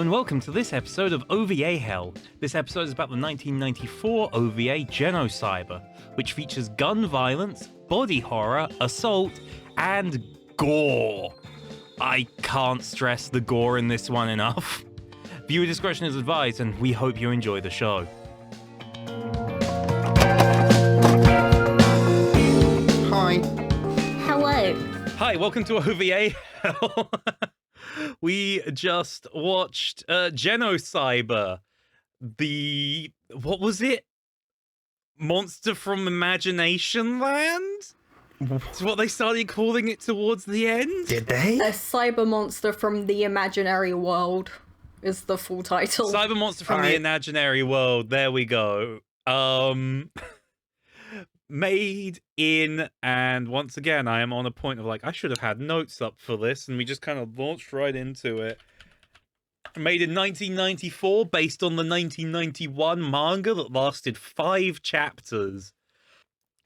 and welcome to this episode of OVA Hell. This episode is about the 1994 OVA Genocyber, which features gun violence, body horror, assault, and gore. I can't stress the gore in this one enough. Viewer discretion is advised, and we hope you enjoy the show. Hi. Hello. Hi, welcome to OVA Hell. We just watched Genocyber, what was it? Monster from Imagination Land? It's what they started calling it towards the end. Did they? A cyber monster from the imaginary world is the full title. Cyber Monster from the Imaginary World, there we go. Made in, and once again, I am on a point of like, I should have had notes up for this, and we just kind of launched right into it. Made in 1994, based on the 1991 manga that lasted 5 chapters.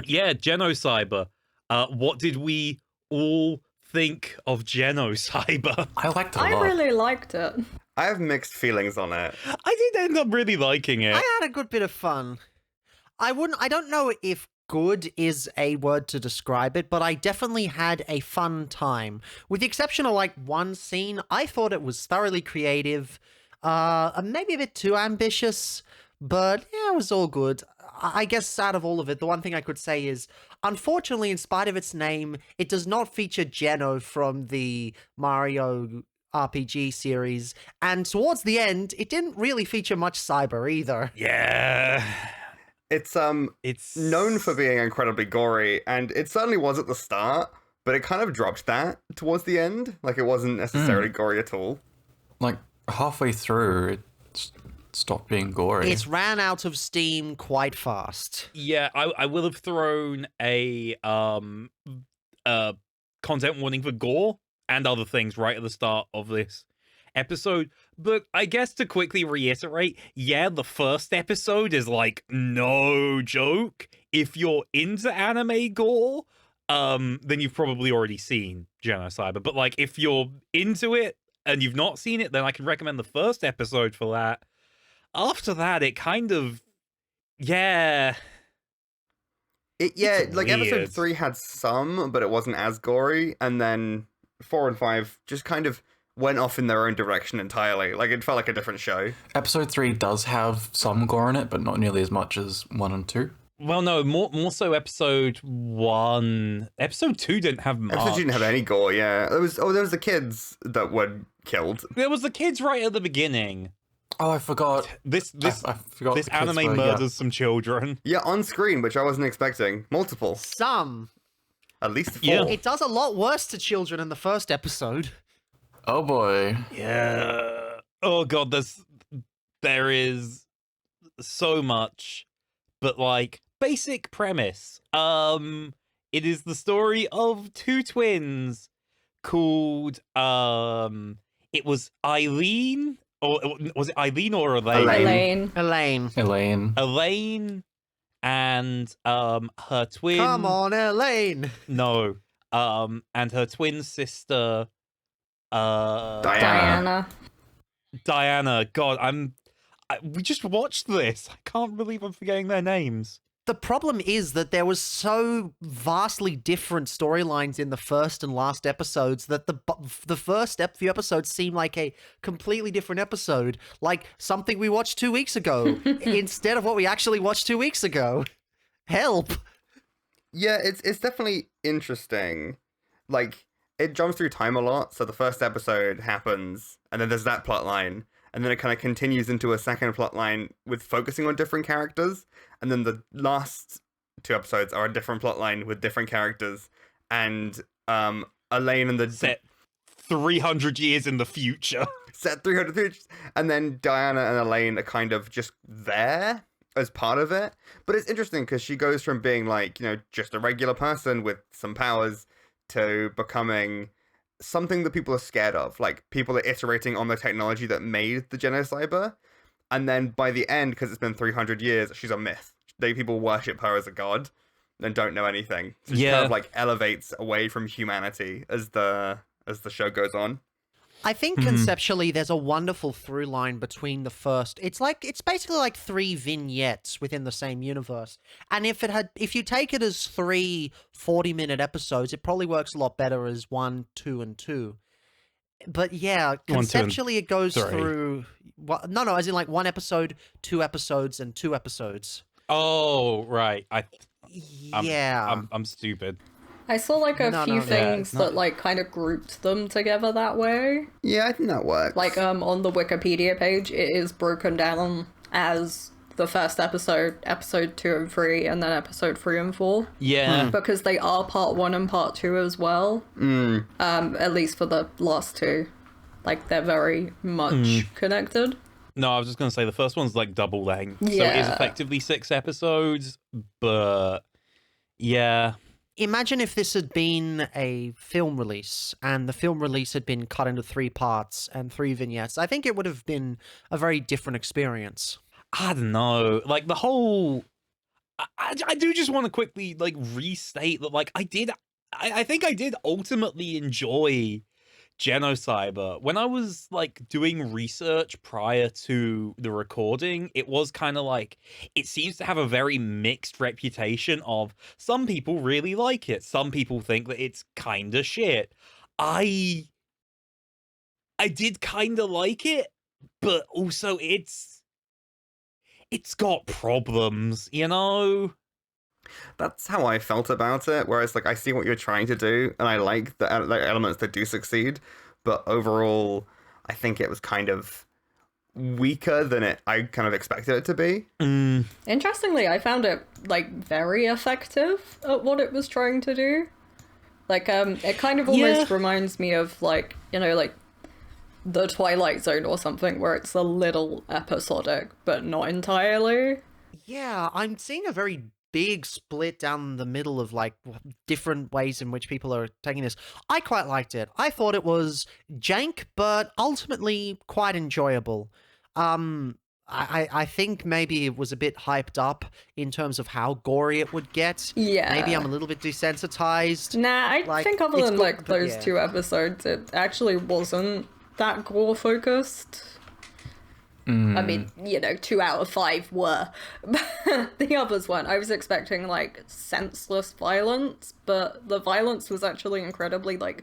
Yeah, Genocyber. What did we all think of Genocyber? I liked it a lot. I really liked it. I have mixed feelings on it. I did end up really liking it. I had a good bit of fun. I don't know if good is a word to describe it, but I definitely had a fun time. With the exception of like one scene, I thought it was thoroughly creative, maybe a bit too ambitious, but yeah, it was all good. I guess out of all of it, the one thing I could say is, unfortunately, in spite of its name, it does not feature Geno from the Mario RPG series, and towards the end, it didn't really feature much cyber either. Yeah. It's known for being incredibly gory, and it certainly was at the start, but it kind of dropped that towards the end. Like, it wasn't necessarily gory at all. Like, halfway through, it stopped being gory. It ran out of steam quite fast. Yeah, I will have thrown a content warning for gore and other things right at the start of this episode, but I guess to quickly reiterate, yeah, the first episode is like no joke. If you're into anime gore, then you've probably already seen Genocyber, but like if you're into it and you've not seen it, then I can recommend the first episode for that. After that, it kind of, yeah. Like episode 3 had some, but it wasn't as gory, and then 4 and 5 just kind of went off in their own direction entirely. Like, it felt like a different show. Episode 3 does have some gore in it, but not nearly as much as 1 and 2. Well, no, more so episode 1. Episode 2 didn't have much. Episode 2 didn't have any gore, yeah. There was the kids that were killed. There was the kids right at the beginning. Oh, I forgot. I forgot this anime murders some children. Yeah, on screen, which I wasn't expecting. Multiple. Some. At least 4. Yeah. It does a lot worse to children in the first episode. Oh boy. Yeah. Oh god, there is so much. But like, basic premise. It is the story of 2 twins called it was Eileen, or was it Eileen or Elaine? Elaine. Elaine and her twin. Come on, Elaine. No. And her twin sister Diana. Diana. God, we just watched this. I can't believe I'm forgetting their names. The problem is that there was so vastly different storylines in the first and last episodes that the first few episodes seem like a completely different episode, like something we watched 2 weeks ago instead of what we actually watched 2 weeks ago. Help. Yeah, it's definitely interesting. Like, it jumps through time a lot, so the first episode happens, and then there's that plot line, and then it kind of continues into a second plot line with focusing on different characters, and then the last 2 episodes are a different plot line with different characters, and Elaine and the... Set 300 years in the future. Set 300 years, and then Diana and Elaine are kind of just there as part of it, but it's interesting because she goes from being like, just a regular person with some powers to becoming something that people are scared of. Like, people are iterating on the technology that made the Genocyber, and then by the end, because it's been 300 years, she's a myth. People worship her as a god and don't know anything. So she kind of like elevates away from humanity as the show goes on. I think conceptually there's a wonderful through line between the first. It's basically like 3 vignettes within the same universe. And if you take it as 3 40-minute episodes, it probably works a lot better as 1, 2, and 2. But yeah, 1, 2, and conceptually it goes 3. through no, as in like 1 episode, 2 episodes, and 2 episodes. Oh, right. Yeah. I'm stupid. I saw like a few things not- that like kind of grouped them together that way. Yeah, I think that works. Like on the Wikipedia page, it is broken down as the first episode, episode 2 and 3, and then episode 3 and 4. Yeah. Because they are part 1 and part 2 as well. At least for the last 2. Like they're very much connected. No, I was just going to say the first one's like double length. So it is Yeah. effectively 6 episodes, but yeah. Imagine if this had been a film release and the film release had been cut into 3 parts and 3 vignettes. I think it would have been a very different experience. I don't know. Like the whole I do just want to quickly like restate that like I think I did ultimately enjoy Genocyber. When I was like doing research prior to the recording, it was kind of like it seems to have a very mixed reputation of some people really like it, some people think that it's kind of shit. I did kind of like it, but also it's got problems, you know? That's how I felt about it, whereas like I see what you're trying to do and I like the elements that do succeed, but overall I think it was kind of weaker than I kind of expected it to be. Interestingly, I found it like very effective at what it was trying to do. Like it kind of almost reminds me of like, you know, like the Twilight Zone or something where it's a little episodic but not entirely. Yeah, I'm seeing a very big split down the middle of like different ways in which people are taking this. I quite liked it. I thought it was jank, but ultimately quite enjoyable. I think maybe it was a bit hyped up in terms of how gory it would get. Yeah. Maybe I'm a little bit desensitized. Nah, I Like, think other it's than good, like but those yeah. 2 episodes, it actually wasn't that gore focused. I mean, you know, 2 out of 5 were. But the others weren't. I was expecting, like, senseless violence, but the violence was actually incredibly, like,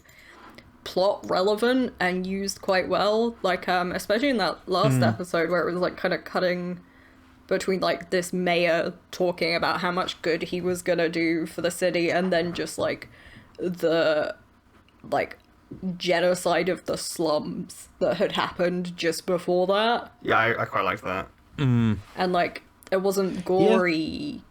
plot relevant and used quite well. Like, especially in that last episode where it was, like, kind of cutting between, like, this mayor talking about how much good he was gonna do for the city and then just, like, the, like, genocide of the slums that had happened just before that. Yeah, I quite liked that. And like it wasn't gory,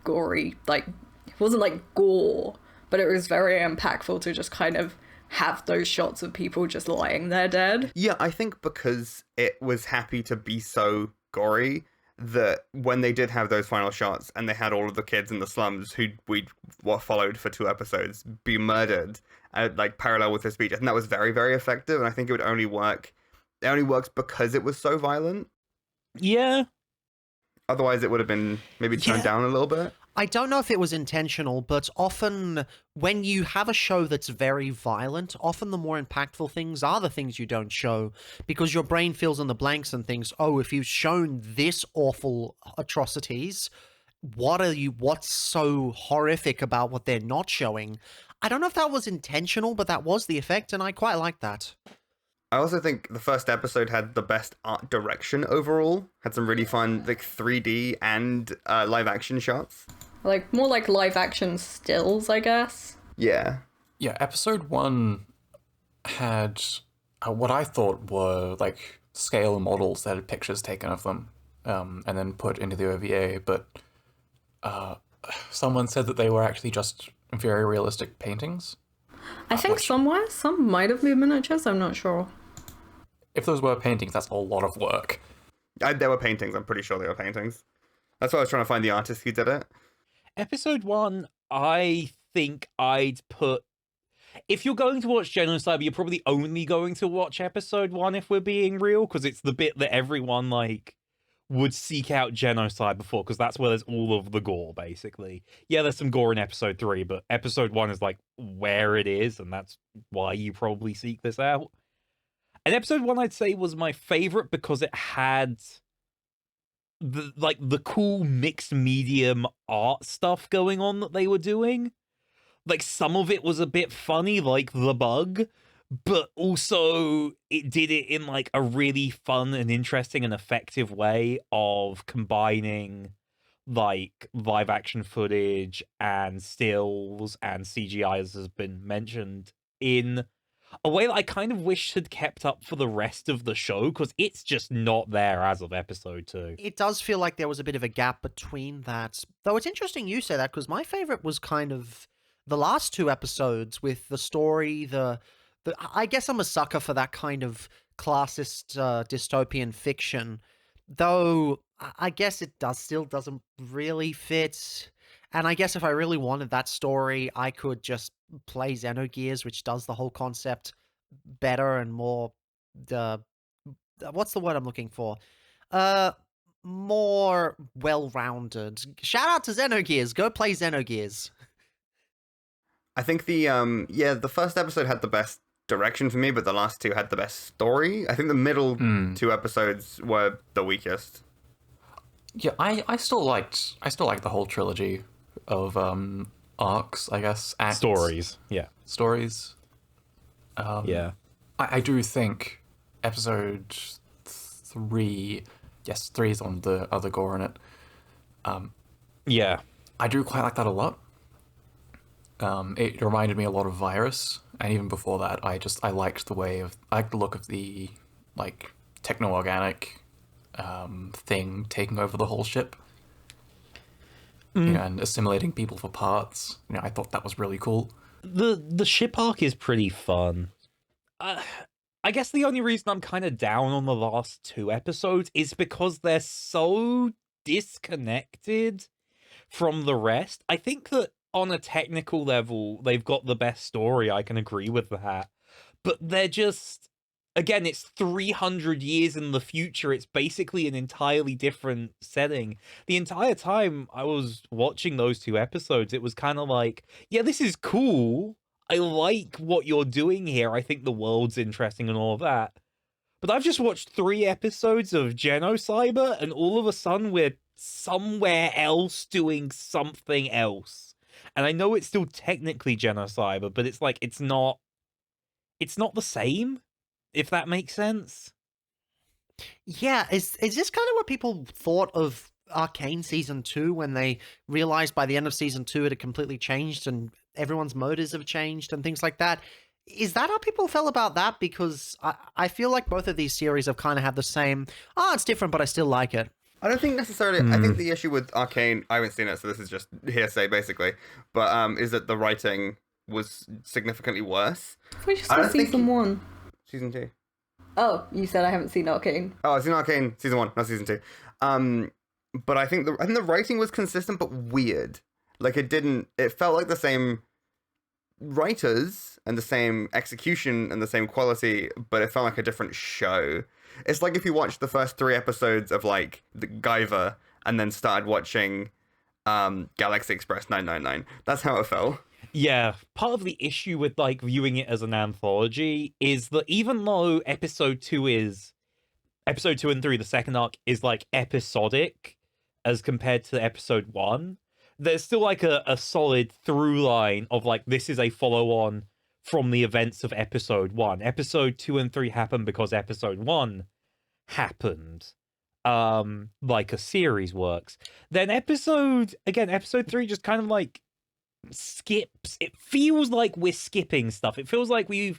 like it wasn't like gore, but it was very impactful to just kind of have those shots of people just lying there dead. Yeah, I think because it was happy to be so gory that when they did have those final shots and they had all of the kids in the slums who we followed for 2 episodes be murdered, like parallel with the speech, I think that was very, very effective, and I think it would only work. It only works because it was so violent. Yeah. Otherwise, it would have been maybe toned down a little bit. I don't know if it was intentional, but often when you have a show that's very violent, often the more impactful things are the things you don't show, because your brain fills in the blanks and thinks, oh, if you've shown this awful atrocities, what's so horrific about what they're not showing? I don't know if that was intentional, but that was the effect, and I quite like that. I also think the first episode had the best art direction overall. Had some really fun, like 3D and live action shots. Like more like live action stills, I guess. Yeah. Yeah, episode 1 had what I thought were like scale models that had pictures taken of them and then put into the OVA, but someone said that they were actually just very realistic paintings. I think some might have been miniatures, I'm not sure. If those were paintings, that's a lot of work. There were paintings. I'm pretty sure they were paintings. That's why I was trying to find the artist who did it. Episode 1, I think I'd put... If you're going to watch Genocyber, you're probably only going to watch episode 1 if we're being real, because it's the bit that everyone, like, would seek out Genocyber for, because that's where there's all of the gore, basically. Yeah, there's some gore in episode 3, but episode 1 is, like, where it is, and that's why you probably seek this out. And episode 1, I'd say, was my favorite because it had the cool mixed medium art stuff going on that they were doing. Like, some of it was a bit funny, like the bug, but also it did it in like a really fun and interesting and effective way of combining like live action footage and stills and CGI, as has been mentioned, in a way that I kind of wish had kept up for the rest of the show, because it's just not there as of episode 2. It does feel like there was a bit of a gap between that. Though it's interesting you say that, because my favorite was kind of the last 2 episodes with the story, I guess I'm a sucker for that kind of classist dystopian fiction, though I guess it still doesn't really fit. And I guess if I really wanted that story, I could just play Xenogears, which does the whole concept better and more, what's the word I'm looking for? More well-rounded. Shout out to Xenogears. Go play Xenogears. I think the first episode had the best direction for me, but the last 2 had the best story. I think the middle 2 episodes were the weakest. Yeah, I still liked the whole trilogy of arcs, I guess. Acts, Stories. Stories. Yeah. I do think episode 3, yes, 3 is on the other gore in it. Yeah. I do quite like that a lot. It reminded me a lot of Virus, and even before that, I liked I liked the look of the like techno-organic thing taking over the whole ship, and assimilating people for parts. I thought that was really cool. The ship arc is pretty fun. I guess the only reason I'm kind of down on the last 2 episodes is because they're so disconnected from the rest. I think that on a technical level, they've got the best story. I can agree with that. But they're just, again, it's 300 years in the future. It's basically an entirely different setting. The entire time I was watching those 2 episodes, it was kind of like, yeah, this is cool. I like what you're doing here. I think the world's interesting and all of that. But I've just watched 3 episodes of Genocyber, and all of a sudden we're somewhere else doing something else. And I know it's still technically Genocyber, but it's like it's not the same, if that makes sense. Yeah, is this kind of what people thought of Arcane Season 2 when they realized by the end of Season 2 it had completely changed and everyone's motives have changed and things like that? Is that how people felt about that? Because I feel like both of these series have kind of had the same, it's different, but I still like it. I don't think necessarily. I think the issue with Arcane, I haven't seen it, so this is just hearsay basically, but is that the writing was significally worse. We just saw season 1. Season 2. Oh, you said I haven't seen Arcane. Oh, I've seen Arcane season 1, not season 2. But I think the writing was consistent but weird. Like it felt like the same writers and the same execution and the same quality, but it felt like a different show. It's like if you watched the first 3 episodes of like the Guyver and then started watching Galaxy Express 999. That's how it felt. Yeah, part of the issue with like viewing it as an anthology is that even though episode 2 and 3, the second arc, is like episodic as compared to episode 1, there's still like a solid through line of like, this is a follow on from the events of episode 1. Episode 2 and 3 happened because episode 1 happened. Like a series works. Then episode 3 just kind of like skips. It feels like we're skipping stuff. It feels like we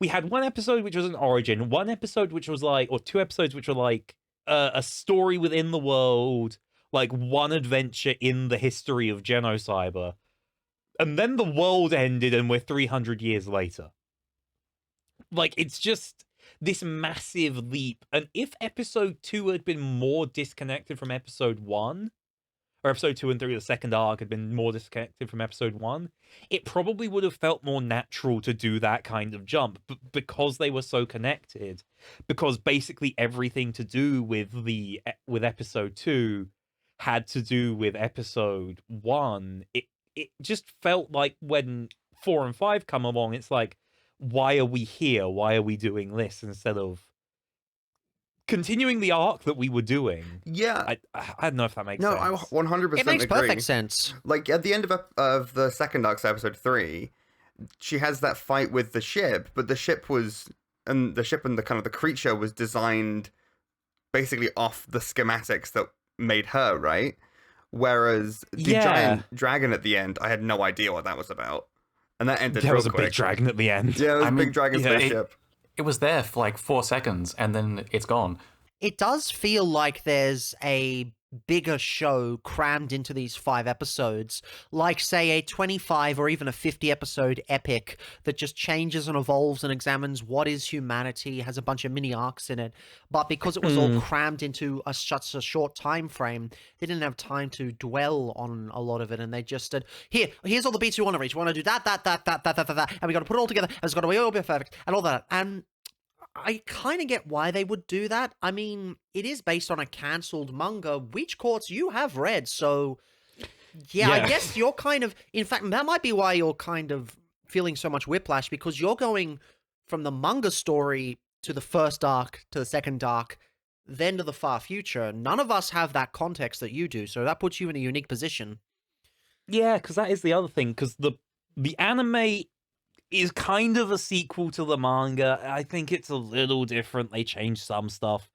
had one episode which was an origin, one episode which was like, or 2 episodes which were like a story within the world, like one adventure in the history of Genocyber. And then the world ended and we're 300 years later. Like, it's just this massive leap. And if episode 2 had been more disconnected from episode 1, or episode 2 and 3, the second arc, had been more disconnected from episode 1, it probably would have felt more natural to do that kind of jump. But because they were so connected, because basically everything to do with episode 2 had to do with episode 1, it just felt like when 4 and 5 come along, it's like, why are we here? Why are we doing this instead of continuing the arc that we were doing? Yeah. I don't know if that makes No, sense. I 100% It makes agree. perfect sense. Like, at the end of the second arc, so episode 3, she has that fight with the ship, but the ship and the kind of the creature was designed basically off the schematics that made her, right? Whereas the giant dragon at the end, I had no idea what that was about. And that ended There real was a quick. big dragon at the end. Yeah, it was I a mean, big dragon yeah, spaceship. It was there for like 4 seconds, and then it's gone. It does feel like there's a bigger show crammed into these 5 episodes, like, say, a 25 or even a 50 episode epic that just changes and evolves and examines what is humanity, has a bunch of mini arcs in it. But because it was all crammed into such a short time frame, they didn't have time to dwell on a lot of it, and they just said, here's all the beats we want to reach. We want to do that, and we got to put it all together, and it's got to be all be perfect, and all that. And I kind of get why they would do that. I mean, it is based on a cancelled manga, which Courts you have read, so yeah, I guess you're kind of... In fact, that might be why you're kind of feeling so much whiplash, because you're going from the manga story to the first arc, to the second arc, then to the far future. None of us have that context that you do, so that puts you in a unique position. Yeah, because that is the other thing, because the anime is kind of a sequel to the manga. I think it's a little different. They changed some stuff.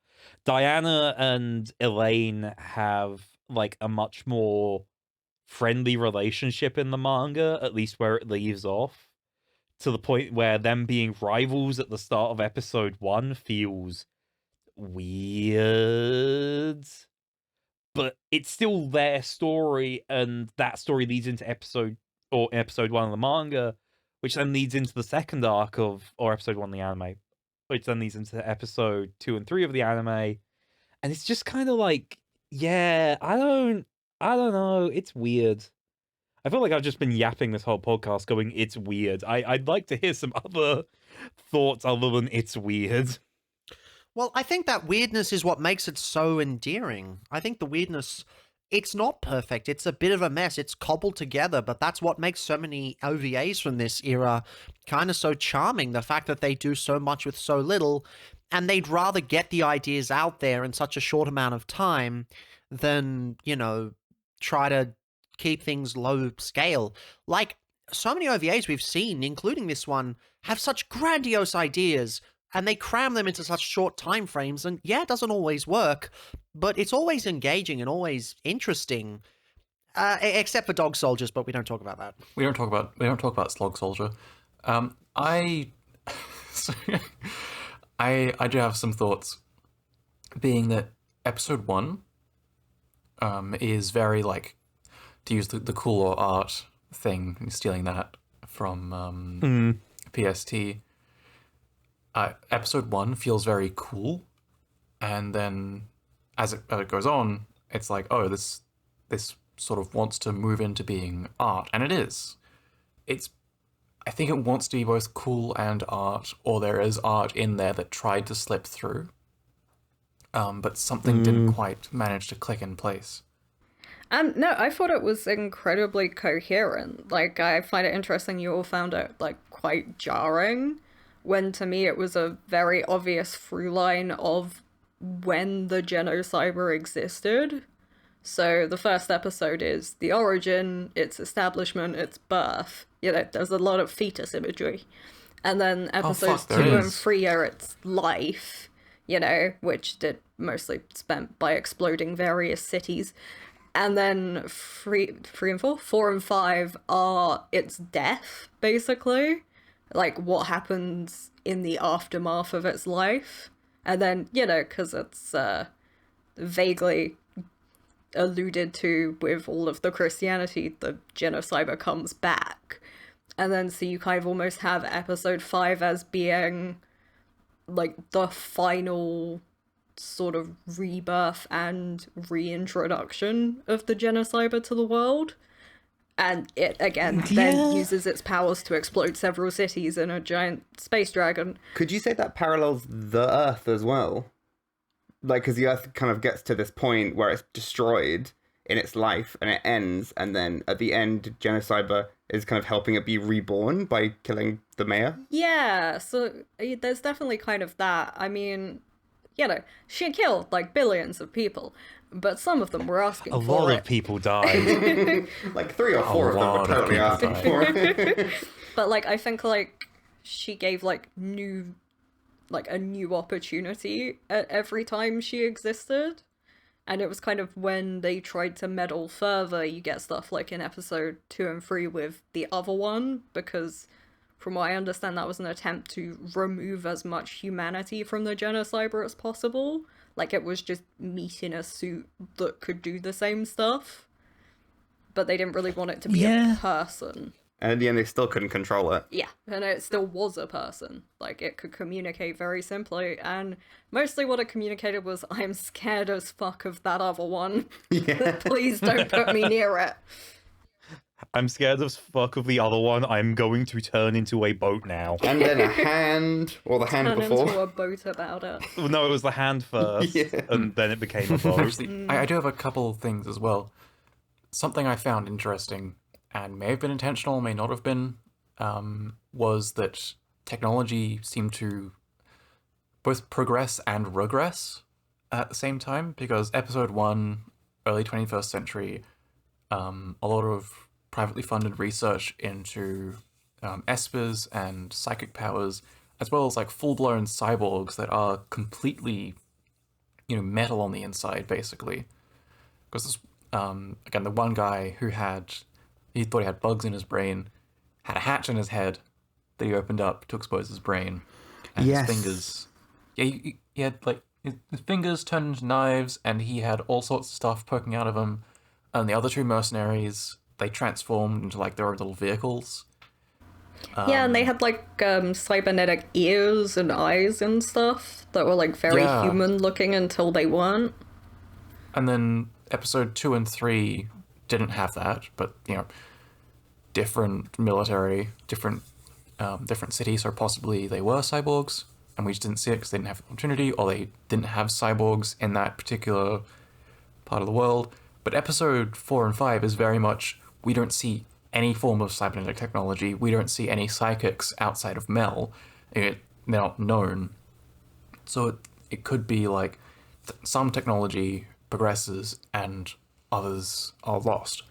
Diana and Elaine have like a much more friendly relationship in the manga, at least where it leaves off, to the point where them being rivals at the start of episode 1 feels weird. But it's still their story, and that story leads into episode 1 of the manga, which then leads into the second arc or episode 1 of the anime, which then leads into episode 2 and 3 of the anime. And it's just kind of like, yeah, I don't know. It's weird. I feel like I've just been yapping this whole podcast going, it's weird. I'd like to hear some other thoughts other than it's weird. Well, I think that weirdness is what makes it so endearing. I think the weirdness... It's not perfect. It's a bit of a mess. It's cobbled together, but that's what makes so many OVAs from this era kind of so charming. The fact that they do so much with so little, and they'd rather get the ideas out there in such a short amount of time than, you know, try to keep things low scale. Like, so many OVAs we've seen, including this one, have such grandiose ideas, and they cram them into such short time frames, and yeah, it doesn't always work, but it's always engaging and always interesting. Except for Dog Soldiers, but we don't talk about that. We don't talk about Slog Soldier. I do have some thoughts, being that episode 1 is very, like, to use the cooler art thing, stealing that from PST. Episode 1 feels very cool, and then as it goes on, it's like, oh, this sort of wants to move into being art, and it is. I think it wants to be both cool and art, or there is art in there that tried to slip through, but something didn't quite manage to click in place. No, I thought it was incredibly coherent. Like, I find it interesting you all found it, like, quite jarring, when to me it was a very obvious through line of when the Genocyber existed. So the first episode is the origin, its establishment, its birth. You know, there's a lot of fetus imagery. And then episodes 2 and 3 are its life, you know, which did mostly spent by exploding various cities. And then 4 and 5 are its death, basically. Like, what happens in the aftermath of its life. And then, you know, because it's vaguely alluded to with all of the Christianity, the Genocyber comes back. And then so you kind of almost have episode 5 as being, like, the final sort of rebirth and reintroduction of the Genocyber to the world. And it, again, then uses its powers to explode several cities in a giant space dragon. Could you say that parallels the Earth as well? Like, because the Earth kind of gets to this point where it's destroyed in its life, and it ends, and then at the end, Genocyber is kind of helping it be reborn by killing the mayor. Yeah, so there's definitely kind of that. I mean, you know, she killed like billions of people, but some of them were asking A for lot it. of people died. Like 3 or 4 of them were lot of totally people asking died. for it. But like I think like she gave like a new opportunity at every time she existed. And it was kind of when they tried to meddle further, you get stuff like in episode 2 and 3 with the other one, because from what I understand, that was an attempt to remove as much humanity from the Genocyber as possible. Like, it was just meat in a suit that could do the same stuff. But they didn't really want it to be Yeah. a person. And in the end, they still couldn't control it. Yeah, and it still was a person. Like, it could communicate very simply, and mostly what it communicated was, I'm scared as fuck of that other one. Yeah. Please don't put me near it. I'm scared as fuck of the other one. I'm going to turn into a boat now. And then a hand, or the hand Turn before. into a boat about it. Well, no, it was the hand first, Yeah. and then it became a boat. Actually, I do have a couple of things as well. Something I found interesting, and may have been intentional, may not have been, was that technology seemed to both progress and regress at the same time, because episode 1, early 21st century, a lot of privately funded research into espers and psychic powers, as well as like full-blown cyborgs that are completely, metal on the inside, basically. Because this, again, the one guy who he thought he had bugs in his brain, had a hatch in his head that he opened up to expose his brain, and Yes. his fingers. Yeah, he had like his fingers turned into knives, and he had all sorts of stuff poking out of him. And the other 2 mercenaries, they transformed into like their own little vehicles. Yeah, and they had like cybernetic ears and eyes and stuff that were like very Yeah. human looking until they weren't. And then episode 2 and 3 didn't have that, but different military, different cities, or possibly they were cyborgs, and we just didn't see it because they didn't have the opportunity, or they didn't have cyborgs in that particular part of the world. But episode 4 and 5 is very much, we don't see any form of cybernetic technology, we don't see any psychics outside of Mel. They're not known. So it could be like some technology progresses and others are lost.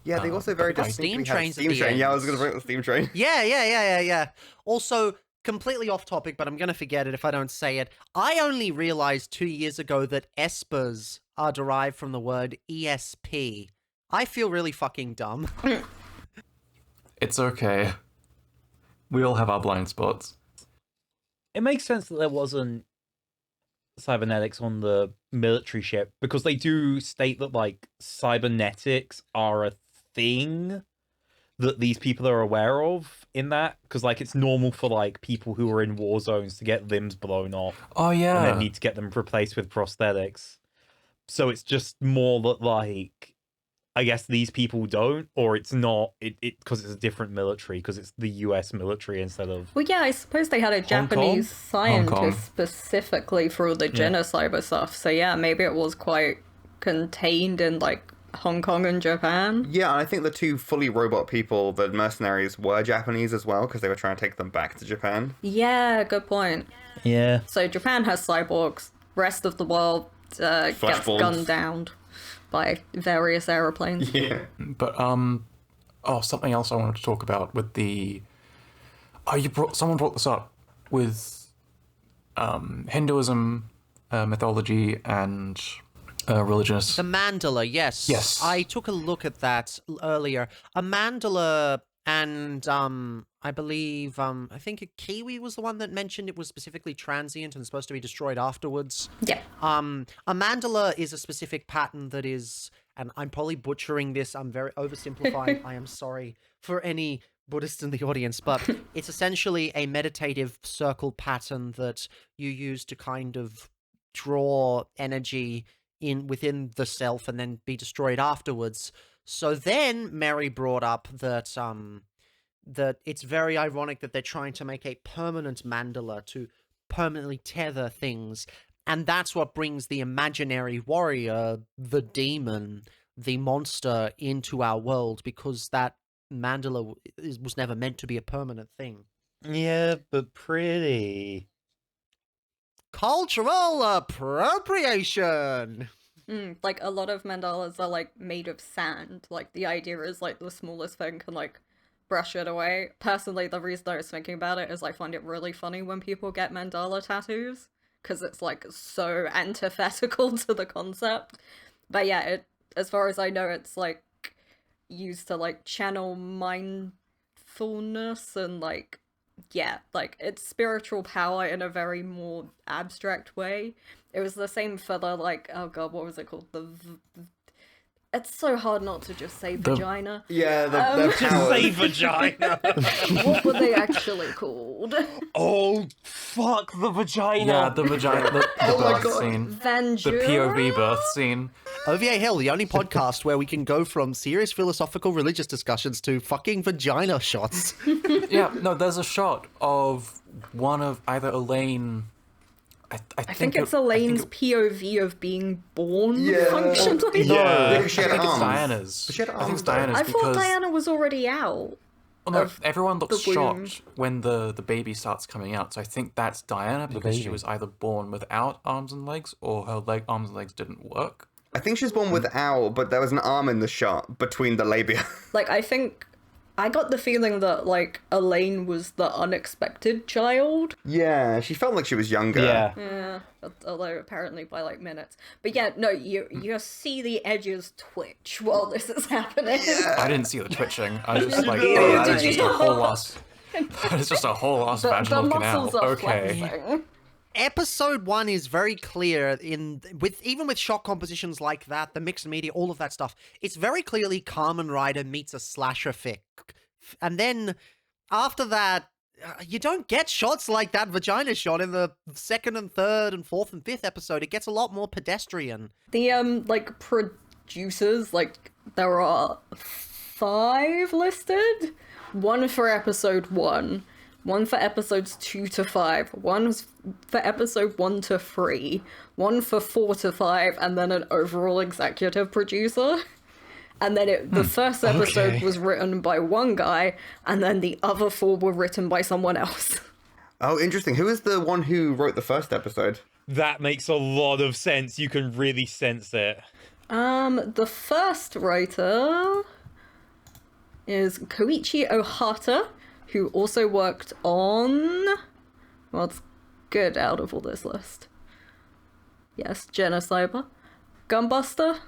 Yeah, they also very but distinctly steam have trains at steam the train. Yeah, I end. was going to bring up the steam train. Yeah. Also, completely off topic, but I'm going to forget it if I don't say it. I only realized 2 years ago that espers are derived from the word ESP. I feel really fucking dumb. It's okay. We all have our blind spots. It makes sense that there wasn't cybernetics on the military ship, because they do state that like cybernetics are a thing that these people are aware of in that, because like it's normal for like people who are in war zones to get limbs blown off Oh and yeah. then need to get them replaced with prosthetics. So it's just more that like I guess these people don't, or it's not it because it's a different military, because it's the US military instead of Well, yeah, I suppose they had a Kong? Japanese Hong Kong. scientist specifically for all the Genocyber stuff. So yeah, maybe it was quite contained in like Hong Kong and Japan. Yeah, and I think the 2 fully robot people, the mercenaries, were Japanese as well, because they were trying to take them back to Japan. Yeah, good point. yeah. So Japan has cyborgs. Rest of the world gets Flashballs. gunned down by various aeroplanes. Yeah. But something else I wanted to talk about with the someone brought this up with Hinduism, mythology, and religious. The mandala, yes. Yes. I took a look at that earlier. A mandala and I believe I think a Kiwi was the one that mentioned it was specifically transient and supposed to be destroyed afterwards. Yeah. A mandala is a specific pattern that is, and I'm probably butchering this, I'm very oversimplifying. I am sorry for any Buddhists in the audience, but it's essentially a meditative circle pattern that you use to kind of draw energy within the self and then be destroyed afterwards. So then Mary brought up that that it's very ironic that they're trying to make a permanent mandala to permanently tether things, and that's what brings the imaginary warrior, the demon, the monster into our world, because that Mandela was never meant to be a permanent thing. Yeah, but pretty. Cultural appropriation. Like a lot of mandalas are like made of sand. Like the idea is like the smallest thing can like brush it away. Personally, the reason I was thinking about it is I find it really funny when people get mandala tattoos because it's like so antithetical to the concept. But yeah, as far as I know, it's like used to like channel mindfulness and like it's spiritual power in a very more abstract way. It was the same for the like, oh god, what was it called? It's so hard not to just say vagina. Yeah, the Just powers. say vagina. What were they actually called? Oh, fuck the vagina. Yeah, the vagina, the my birth God. scene, the Vanjura? POV birth scene. OVA Hell, the only podcast where we can go from serious philosophical religious discussions to fucking vagina shots. Yeah, no, there's a shot of one of either Elaine. I think it's Elaine's POV of being born Yeah. functionally. Yeah. Because she had I think it's arms. Diana's. But she had I think arms, it's though. Diana's I because thought Diana was already out. oh, no, of everyone looks the womb. shocked when the baby starts coming out. So I think that's Diana because she baby. was either born without arms and legs or her arms and legs didn't work. I think she was born without, but there was an arm in the shot between the labia. Like, I think I got the feeling that, like, Elaine was the unexpected child. Yeah, she felt like she was younger. Yeah. Yeah, although apparently by, like, minutes. But yeah, no, you see the edges twitch while this is happening. I didn't see the twitching. I was just like, did oh, you? that is Did just you? a whole ass. That is just a whole ass The vaginal canal. muscles are Okay. flexing. Episode 1 is very clear even with shot compositions like that, the mixed media, all of that stuff. It's very clearly Kamen Rider meets a slasher fic. And then after that, you don't get shots like that vagina shot in the second and third and fourth and fifth episode. It gets a lot more pedestrian. The, like, producers, like, there are 5 listed. 1 for episode 1. 1 for episodes 2 to 5, 1 for episode 1 to 3, 1 for 4 to 5, and then an overall executive producer. And then the first episode okay. was written by one guy, and then the other 4 were written by someone else. Oh, interesting. Who is the one who wrote the first episode? That makes a lot of sense. You can really sense it. The first writer is Koichi Ohata, who also worked on what's good out of all this list. Yes, Genocyber, Gunbuster,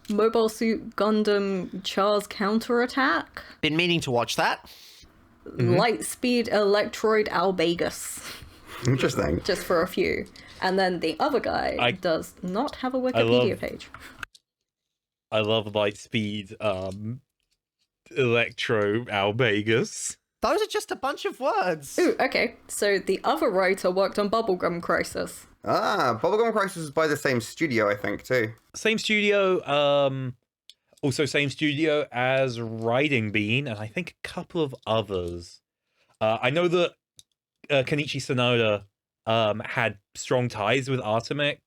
Mobile Suit Gundam Char's Counterattack, Been meaning to watch that. Lightspeed Electroid Albagus, Interesting. just for a few. And then the other guy does not have a Wikipedia page. I love Lightspeed, Electro Albagus. Those are just a bunch of words. Ooh, okay. So the other writer worked on Bubblegum Crisis. Ah, Bubblegum Crisis is by the same studio, I think, too. Same studio, also same studio as Riding Bean, and I think a couple of others. I know that Kenichi Sonoda had strong ties with Artemic,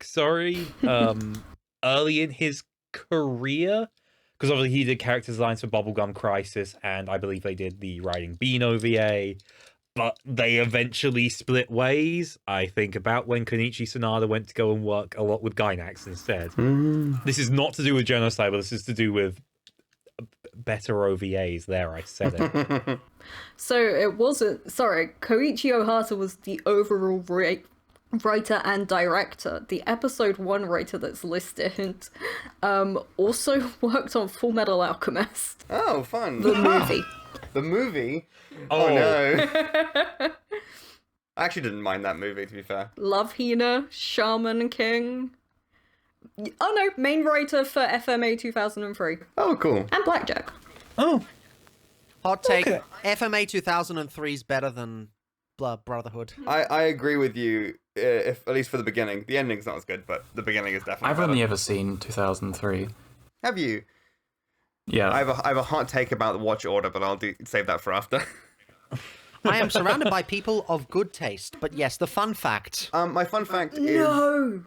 sorry, early in his career. Because obviously he did character designs for Bubblegum Crisis, and I believe they did the Riding Bean OVA. But they eventually split ways, I think, about when Kenichi Sonoda went to go and work a lot with Gainax instead. This is not to do with Genocyber, this is to do with better OVAs. There, I said it. So it wasn't... Sorry, Koichi Ohata was the overall writer and director. The episode 1 writer that's listed also worked on Full Metal Alchemist, Oh, fun. the movie. The movie? Oh. No. I actually didn't mind that movie, to be fair. Love Hina, Shaman King. Oh no, main writer for FMA 2003. Oh, cool. And Blackjack. Oh, Hot take. Okay. FMA 2003 is better than Brotherhood. I agree with you, if at least for the beginning. The ending's not as good, but the beginning is definitely I've better. only ever seen 2003. Have you? Yeah. I have a hot take about the watch order, but I'll save that for after. I am surrounded by people of good taste, but yes, the fun fact. My fun fact is... No!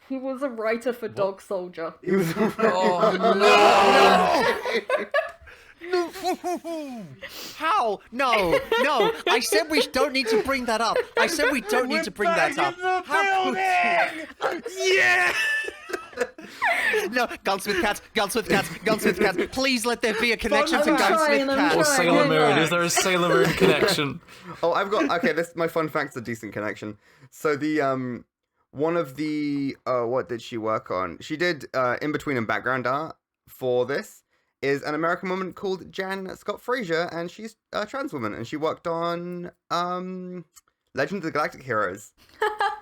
He was a writer for Dog Soldier. He was. How? No. I said we don't need to bring that up. I said we don't need to bring that up. How could you? Yeah! No, Gunsmith Cats. Please let there be a connection to I'm trying, Gunsmith I'm Cats. Or trying. Sailor Yeah. Moon. Is there a Sailor Moon connection? Oh, I've got. Okay, this my fun fact's a decent connection. So the one of the what did she work on? She did in between and background art for this. Is an American woman called Jan Scott Fraser, and she's a trans woman, and she worked on Legends of the Galactic Heroes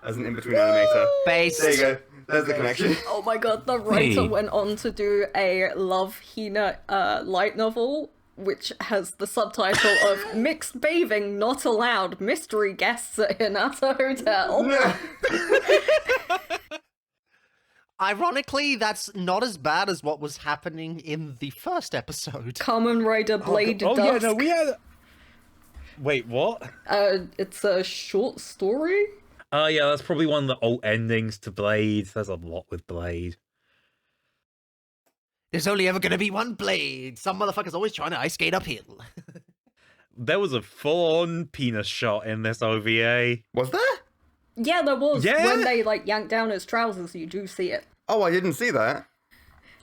as an in-between animator. Based. There you go. There's the connection. Oh my god, the writer Hey. went on to do a Love Hina light novel, which has the subtitle of Mixed Bathing Not Allowed Mystery Guests at Hinata Hotel. Ironically, that's not as bad as what was happening in the first episode. Kamen Rider Blade Oh, Dusk. yeah, no, we had... Wait, what? It's a short story. Oh, yeah, that's probably one of the alt endings to Blade. There's a lot with Blade. There's only ever gonna be one Blade. Some motherfucker's always trying to ice skate uphill. There was a full-on penis shot in this OVA. Was there? Yeah, there was. Yeah? When they like yank down his trousers, you do see it. Oh, I didn't see that.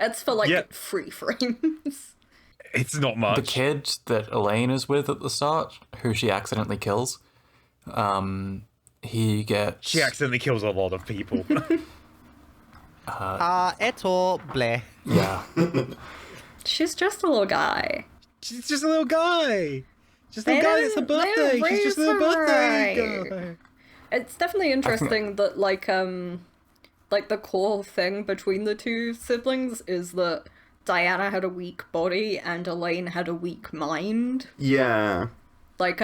It's for like Yeah. 3 frames. It's not much. The kid that Elaine is with at the start, who she accidentally kills, he gets... She accidentally kills a lot of people. Etor bleh. Yeah. She's just a little guy. She's just a little guy. Just a little guy. It's a birthday. She's just a little birthday guy. It's definitely interesting that like the core thing between the two siblings is that Diana had a weak body and Elaine had a weak mind. Yeah. Like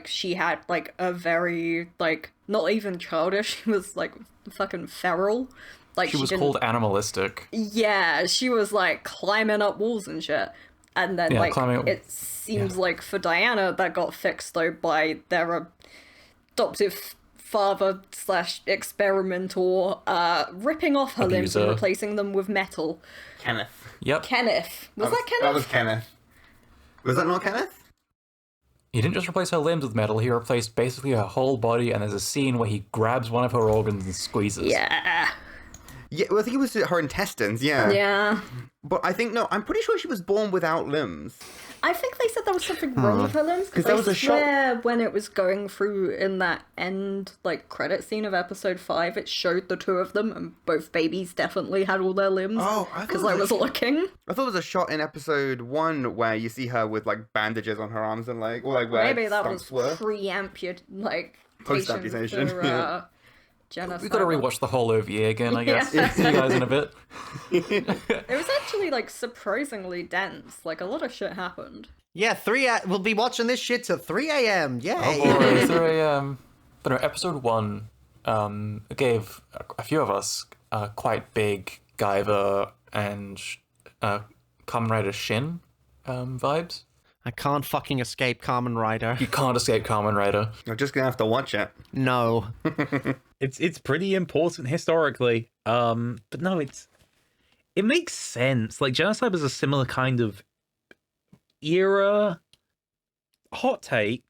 she had like a very like not even childish, she was like fucking feral. Like She was didn't... called animalistic. Yeah, she was like climbing up walls and shit. And then Yeah, like climbing up- it seems like for Diana that got fixed though by their adoptive father / experimenter ripping off her limbs and Abuser. replacing them with metal. Kenneth. Yep. Kenneth. Was that Kenneth? That was Kenneth. Was that not Kenneth? He didn't just replace her limbs with metal, he replaced basically her whole body, and there's a scene where he grabs one of her organs and squeezes. Yeah. Yeah, well, I think it was her intestines, yeah. Yeah. But I think, no, I'm pretty sure she was born without limbs. I think they said there was something wrong with her limbs 'Cause because there I was a swear when it was going through in that end like credit scene of episode 5, it showed the two of them and both babies definitely had all their limbs. Oh, I thought because it I was was looking. I thought there was a shot in episode 1 where you see her with, like, bandages on her arms and, like, or, like, where Maybe that was stumps were. Post-amputation, for, yeah. Genocyber. We've got to rewatch the whole OVA again, I guess. Yeah. See you guys in a bit. It was actually like surprisingly dense. Like a lot of shit happened. Yeah, we'll be watching this shit till 3 a.m. Yay! Or is there a, but no, episode 1 gave a few of us quite big Guyver and Kamen Rider Shin vibes. I can't fucking escape Kamen Rider. You can't escape Kamen Rider. You're just gonna have to watch it. No. It's pretty important historically. But no, it makes sense. Like Genocyber is a similar kind of era. Hot take.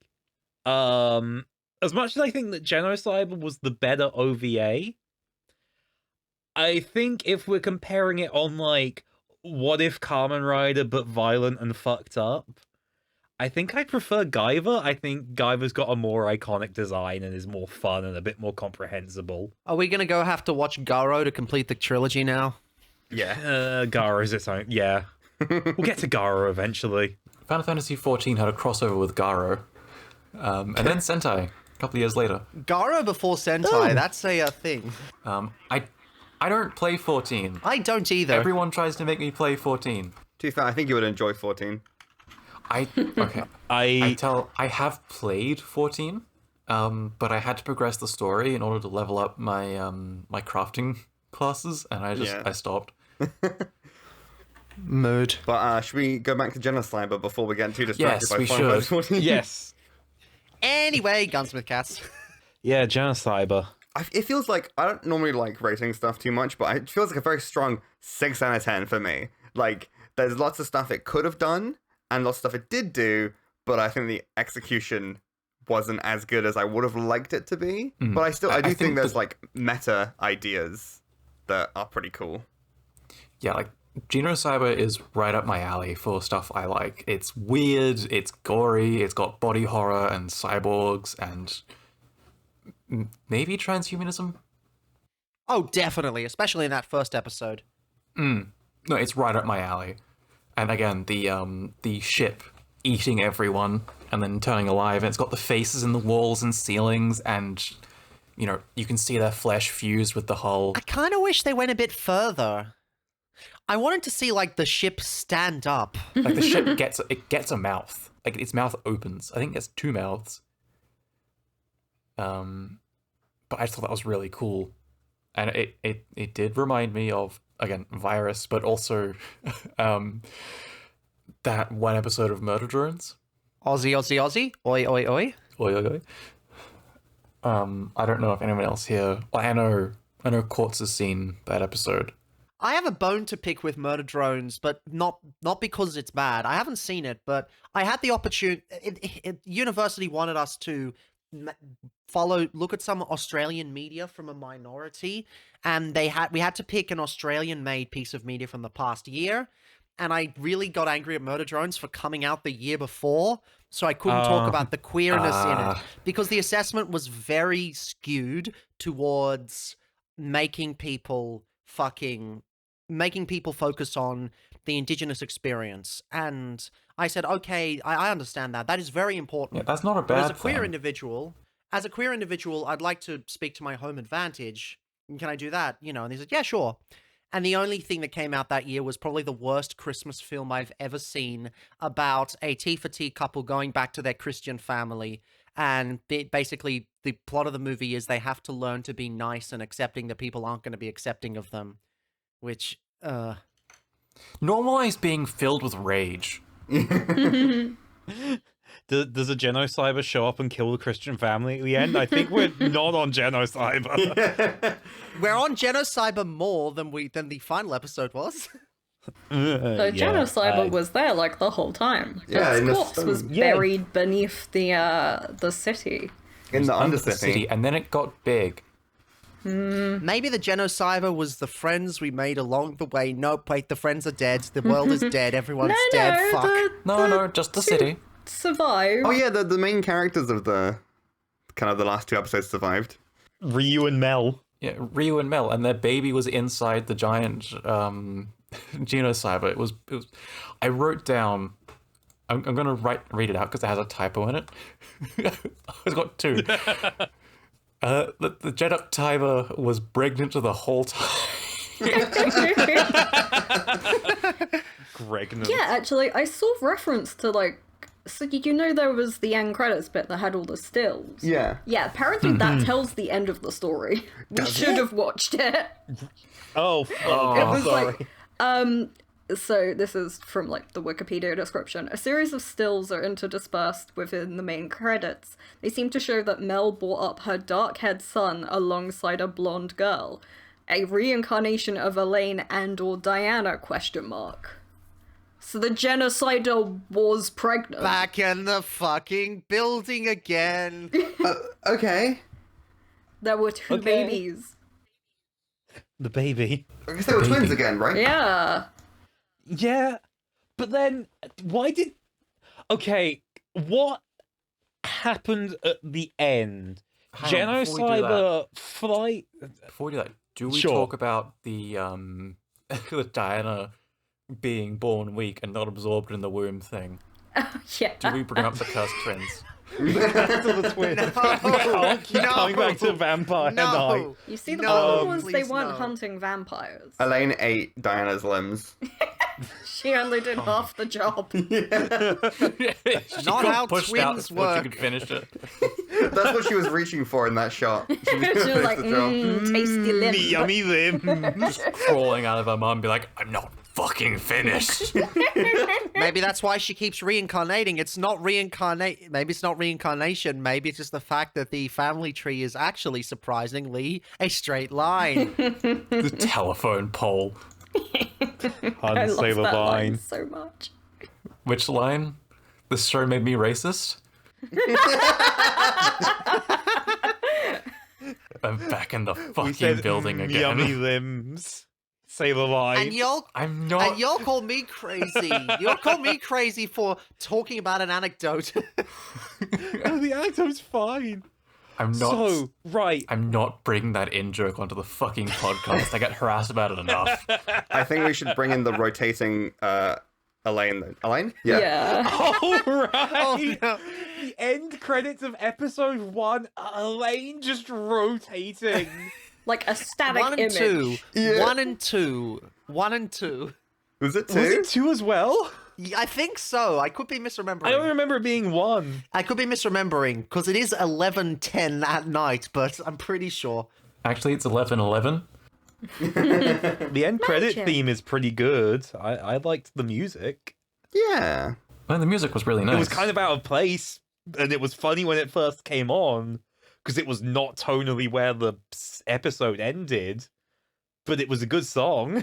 As much as I think that Genocyber was the better OVA, I think if we're comparing it on like what if Kamen Rider but violent and fucked up, I think I prefer Guyver. I think Guyver's got a more iconic design and is more fun and a bit more comprehensible. Are we gonna go have to watch Garo to complete the trilogy now? Yeah. Garo is its own. Yeah. We'll get to Garo eventually. Final Fantasy XIV had a crossover with Garo. And then Sentai, a couple of years later. Garo before Sentai, that's a thing. I don't play 14. I don't either. Everyone tries to make me play 14. To be fair, I think you would enjoy 14. Okay. I have played 14, but I had to progress the story in order to level up my my crafting classes, and I stopped. Mood. But should we go back to Genocyber before we get too distracted Yes, by we Final Fantasy should. 14? Yes. Anyway, Gunsmith Cats. Yeah, Genocyber. it feels like I don't normally like rating stuff too much, but it feels like a very strong 6 out of 10 for me. Like, there's lots of stuff it could have done and lots of stuff it did do, but I think the execution wasn't as good as I would have liked it to be. But I do think there's like meta ideas that are pretty cool. Yeah, like Genocyber is right up my alley for stuff I like. It's weird, it's gory, it's got body horror and cyborgs and maybe transhumanism. Oh, definitely, especially in that first episode. No, it's right up my alley. And again, the ship eating everyone and then turning alive, and it's got the faces in the walls and ceilings, and you know, you can see their flesh fused with the hull. I kind of wish they went a bit further. I wanted to see, like, the ship stand up. Like, the ship gets a mouth. Like, its mouth opens. I think it's 2 mouths. But I just thought that was really cool. And it did remind me of, again, Virus, but also that one episode of Murder Drones. Aussie, Aussie, Aussie. Oi, oi, oi. Oi, oi, oi. I don't know if anyone else here... Well, I know Quartz has seen that episode. I have a bone to pick with Murder Drones, but not because it's bad. I haven't seen it, but I had the opportunity... University wanted us to look at some Australian media from a minority, and we had to pick an Australian-made piece of media from the past year, and I really got angry at Murder Drones for coming out the year before, so I couldn't talk about the queerness in it, because the assessment was very skewed towards making people focus on the Indigenous experience. And I said, okay, I understand that. That is very important. Yeah, that's not a But bad as a queer thing. individual, I'd like to speak to my home advantage. Can I do that? You know, and he said, yeah, sure. And the only thing that came out that year was probably the worst Christmas film I've ever seen, about a T couple going back to their Christian family. And basically, the plot of the movie is they have to learn to be nice and accepting that people aren't going to be accepting of them. Which, Normalize being filled with rage. Does a Genocyber show up and kill the Christian family at the end? I think we're not on Genocyber. we're on Genocyber more than the final episode was. So Genocyber was there like the whole time. Yeah, Its in the corpse was stone. buried beneath the city. In the Under Undercity. and then it got big. Maybe the Genocyber was the friends we made along the way. Nope, wait, the friends are dead. The world is dead. Everyone's dead. Fuck. No, just the city. Survive. Oh yeah, the main characters of the last 2 episodes survived. Ryu and Mel. Yeah, Ryu and Mel, and their baby was inside the giant Genocyber. It was. I wrote down. I'm gonna read it out because it has a typo in it. It's got 2. The Genocyber was pregnant the whole time. Gregnant. Yeah, actually, I saw reference to like. So you know there was the end credits bit that had all the stills. Yeah. Yeah, apparently that tells the end of the story. We should have watched it. Oh, It was sorry. like, so this is from like the Wikipedia description. A series of stills are interdispersed within the main credits. They seem to show that Mel brought up her dark-haired son alongside a blonde girl, a reincarnation of Elaine and/or Diana ? So the Genocider was pregnant. Back in the fucking building again. Okay. There were 2 Okay. babies. The baby. I guess they were twins again, right? Yeah. Yeah, but then why did... Okay, what happened at the end? Hang on, before we do Genocyber flight... Before we do that, do we Sure. talk about the with Diana being born weak and not absorbed in the womb thing? Yeah. Do we bring up the cursed twins? to the twins. Can't keep coming back to Vampire Night. No. You see, the No, problem was they please weren't no. hunting vampires. Elaine ate Diana's limbs. She only did half the job. She Not got how pushed out twins before work. she could finish it. That's what she was reaching for in that shot. She She was like, the job. tasty limbs. Yummy limbs. Crawling out of her mum, be like, I'm not fucking finished. Maybe that's why she keeps reincarnating. Maybe it's not reincarnation. Maybe it's just the fact that the family tree is actually surprisingly a straight line. The telephone pole. I love Unsay the that line line. so much. Which line? This show made me racist? I'm back in the We fucking said building again. yummy limbs. Say the line. And y'all call me crazy. Y'all call me crazy for talking about an anecdote. Oh, the anecdote's fine. I'm not. So, right. I'm not bringing that in joke onto the fucking podcast. I get harassed about it enough. I think we should bring in the rotating Elaine. Elaine? Yeah. All right. Oh, no. The end credits of episode 1 are Elaine just rotating. Like a static 1 and image. 2. Yeah. 1 and 2. 1 and 2. Was it 2? Was it 2 as well? Yeah, I think so. I could be misremembering. I don't remember it being 1. I could be misremembering because it is 11:10 at night, but I'm pretty sure. Actually, it's 11:11. The end credit Imagine. theme is pretty good. I liked the music. Yeah. Well, the music was really nice. It was kind of out of place, and it was funny when it first came on, because it was not tonally where the episode ended, but it was a good song.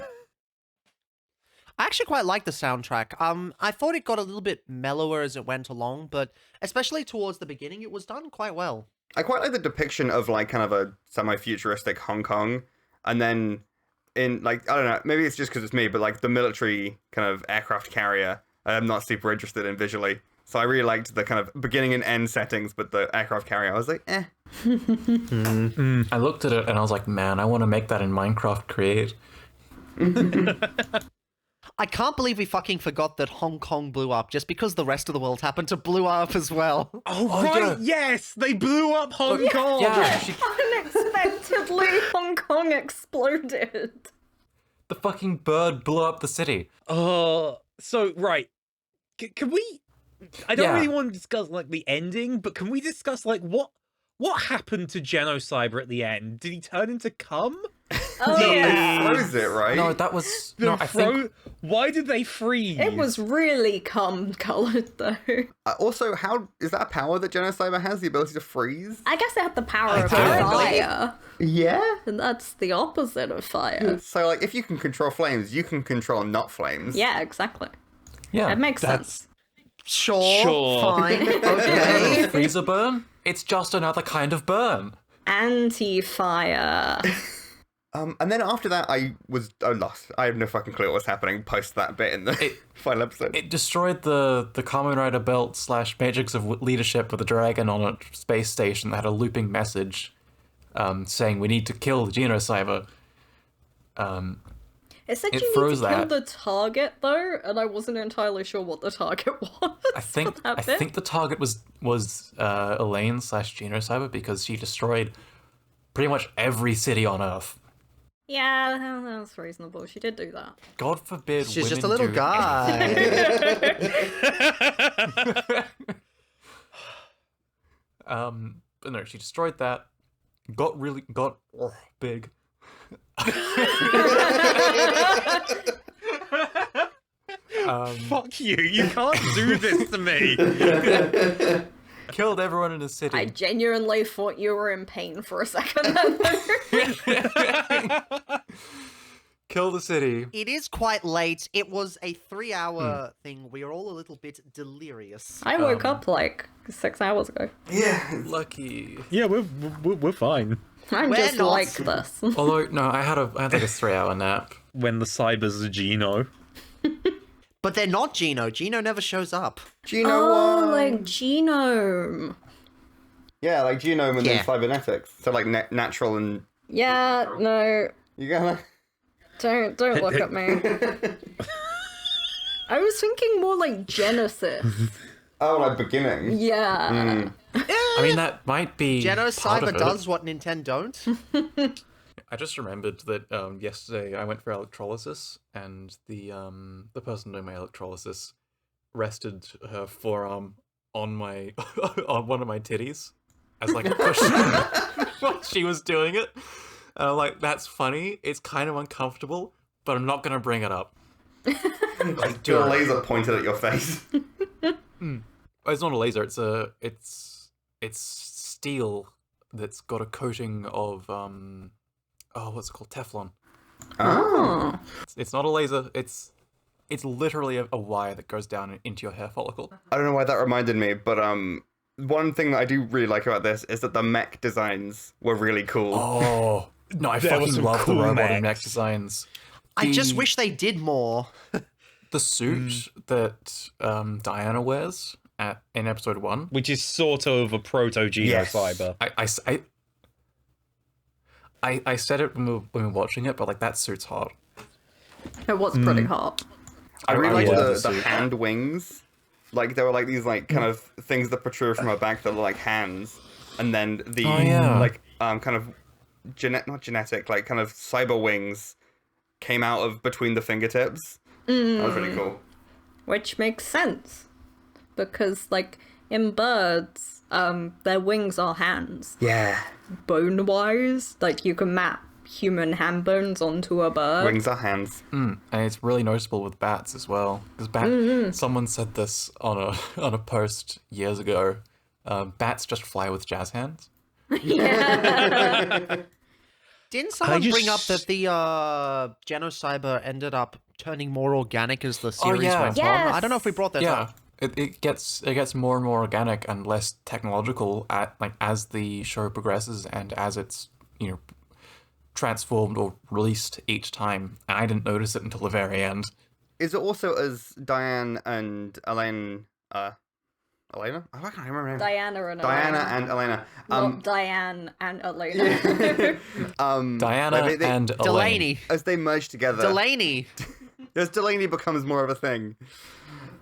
I actually quite liked the soundtrack. I thought it got a little bit mellower as it went along, but especially towards the beginning, it was done quite well. I quite like the depiction of like kind of a semi-futuristic Hong Kong, and then in like, I don't know, maybe it's just because it's me, but like the military kind of aircraft carrier, I'm not super interested in visually. So I really liked the kind of beginning and end settings, but the aircraft carrier, I was like, eh. I looked at it and I was like, man, I want to make that in Minecraft Create. I can't believe we fucking forgot that Hong Kong blew up just because the rest of the world happened to blow up as well. Oh, right, yes! They blew up Hong Kong! Yeah, Unexpectedly, Hong Kong exploded. the fucking bird blew up the city. So, right. Can we... I don't Yeah. really want to discuss, like, the ending, but can we discuss, like, what happened to Genocyber at the end? Did he turn into cum? Oh, yeah. They froze it, right? No, that was... The No, I think... Why did they freeze? It was really cum-coloured, though. Also, how is that a power that Genocyber has? The ability to freeze? I guess it had the power of Apparently. fire, Yeah. and that's the opposite of fire. So, like, if you can control flames, you can control not flames. Yeah, exactly. Yeah, It makes sense. Sure. Fine. Okay. Freezer burn? It's just another kind of burn. Anti-fire. And then after that, I lost. I have no fucking clue what was happening post that bit in the final episode. It destroyed the Kamen Rider belt / Matrix of Leadership with a dragon on a space station that had a looping message saying we need to kill the Genocyber. It said It you need froze to kill that. the target, though, and I wasn't entirely sure what the target was. I think for that bit. the target was Elaine / Genocyber because she destroyed pretty much every city on Earth. Yeah, that's reasonable. She did do that. God forbid She's just a women little do guy. But no, she destroyed that. Got big. Fuck you! You can't do this to me. Killed everyone in the city. I genuinely thought you were in pain for a second. Kill the city. It is quite late. It was a 3-hour thing. We are all a little bit delirious. I woke up like 6 hours ago. Yeah. Lucky. Yeah, we're fine. I'm We're just not. like this. Although no, I had like a 3-hour nap. When the Cyber's a Geno. But they're not Geno. Geno never shows up. Genome. Oh, like genome. Yeah, like genome and Yeah. then cybernetics. So like natural and Yeah, no, you gotta. don't look at me. I was thinking more like Genesis. Oh, like beginning. Yeah. I mean, that might be part of Genocyber it. does what Nintendo don't. I just remembered that yesterday I went for electrolysis, and the person doing my electrolysis rested her forearm on my on one of my titties as like a cushion while she was doing it. And I'm like, that's funny. It's kind of uncomfortable, but I'm not gonna bring it up. Like, do a laser pointed at your face. It's not a laser. It's steel that's got a coating of what's it called? Teflon. Oh. It's not a laser. It's literally a wire that goes down into your hair follicle. I don't know why that reminded me, but one thing that I do really like about this is that the mech designs were really cool. Oh no, I There was fucking some love cool the robot mechs. and mech designs. I just The- wish they did more. the suit that Diana wears in episode 1. Which is sort of a proto Genocyber. I said it when we were watching it, but like that suit's hot. It was pretty hot. I really liked love the the suit. hand wings. Like, there were like these like kind of things that protrude from her back that look like hands. And then the Oh, yeah. like kind of not genetic, like kind of cyber wings came out of between the fingertips. That was really cool. Which makes sense. Because, like, in birds, their wings are hands. Yeah. Bone-wise, like, you can map human hand bones onto a bird. Wings are hands. And it's really noticeable with bats as well. Because someone said this on a post years ago. Bats just fly with jazz hands. Didn't someone bring up just- that the Genocyber ended up turning more organic as the series yeah. went on? I don't know if we brought that Yeah, up. it gets more and more organic and less technological as the show progresses and as it's transformed or released each time. And I didn't notice it until the very end. Is it also as Diane and Elena? Elena? Oh, I can't remember her name. Diana and Diana Elena. and Elena. Not Diane and Elena. Diana like, they- and Elaine. Delaney. as they merge together, Delaney. as Delaney becomes more of a thing.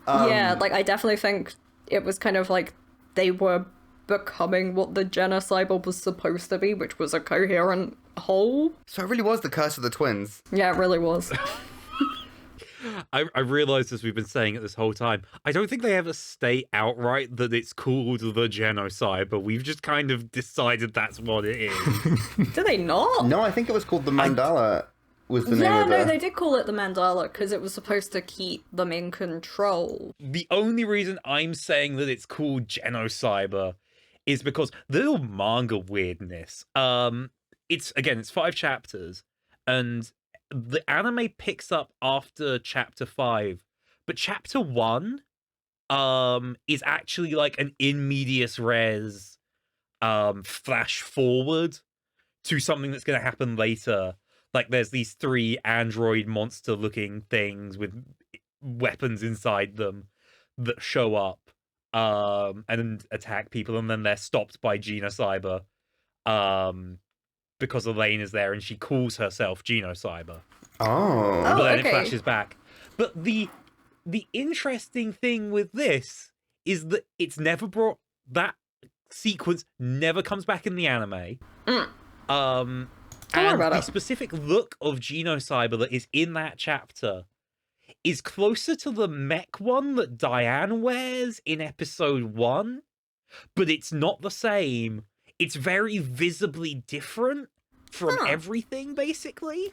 Yeah, like, I definitely think it was kind of like they were becoming what the Genocyber was supposed to be, which was a coherent whole. So it really was the curse of the twins. Yeah, it really was. I realised, as we've been saying it this whole time, I don't think they ever state outright that it's called the Genocyber. We've just kind of decided that's what it is. Did they not? No, I think it was called the Mandala. Was the name Yeah, of no, the... they did call it the Mandala because it was supposed to keep them in control. The only reason I'm saying that it's called Genocyber is because the little manga weirdness. It's 5 chapters, and the anime picks up after chapter 5, but chapter 1 is actually like an in medias res flash forward to something that's going to happen later. Like, there's these 3 android monster looking things with weapons inside them that show up and attack people, and then they're stopped by Genocyber because Elaine is there and she calls herself Genocyber. Oh. But then okay. it flashes back. But the interesting thing with this is that it's never brought, that sequence never comes back in the anime. worry And about the it. specific look of Genocyber that is in that chapter is closer to the mech one that Diane wears in episode 1, but it's not the same. It's very visibly different from everything, basically.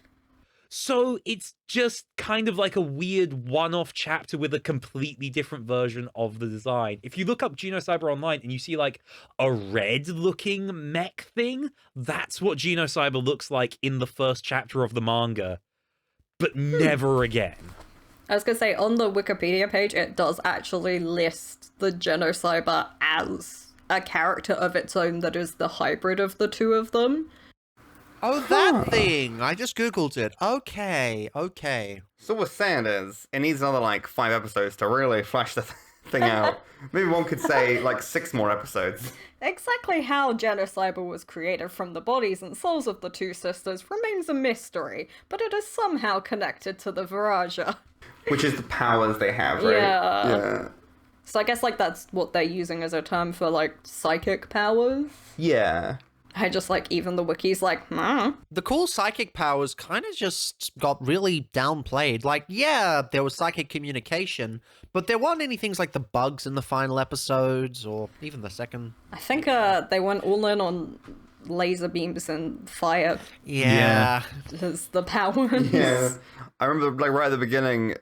So it's just kind of like a weird one-off chapter with a completely different version of the design. If you look up Genocyber online and you see like a red-looking mech thing, that's what Genocyber looks like in the first chapter of the manga, but never again. I was gonna say, on the Wikipedia page, it does actually list the Genocyber as a character of its own that is the hybrid of the two of them. Oh, that thing! I just googled it. Okay. So what we're saying is, it needs another, like, 5 episodes to really flesh the thing out. Maybe one could say, like, 6 more episodes. Exactly how Genocyber was created from the bodies and souls of the two sisters remains a mystery, but it is somehow connected to the Viraja. Which is the powers they have, right? Yeah. So I guess, like, that's what they're using as a term for, like, psychic powers. Yeah. I just, like, even the wiki's like, The cool psychic powers kind of just got really downplayed. Like, yeah, there was psychic communication, but there weren't any things like the bugs in the final episodes or even the second. I think they went all in on laser beams and fire Yeah. as the powers. Yeah. I remember, like, right at the beginning,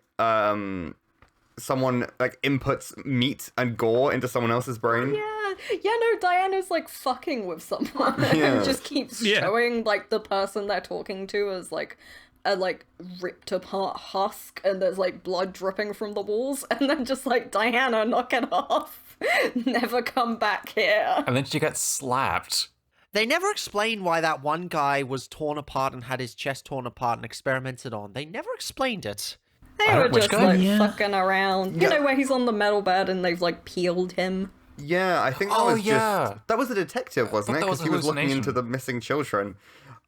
someone like inputs meat and gore into someone else's brain. Yeah, no, Diana's like fucking with someone Yeah. and just keeps showing like the person they're talking to as like a like ripped apart husk, and there's like blood dripping from the walls, and then just like, Diana, knock it off. Never come back here. And then she gets slapped. They never explained why that one guy was torn apart and had his chest torn apart and experimented on. They never explained it. They were which just guy? like Yeah. fucking around. You Yeah. know, where he's on the metal bed and they've like peeled him. Yeah, I think that Oh, was yeah. just that was a detective, wasn't it? that was Because he a was looking into hallucination. the missing children.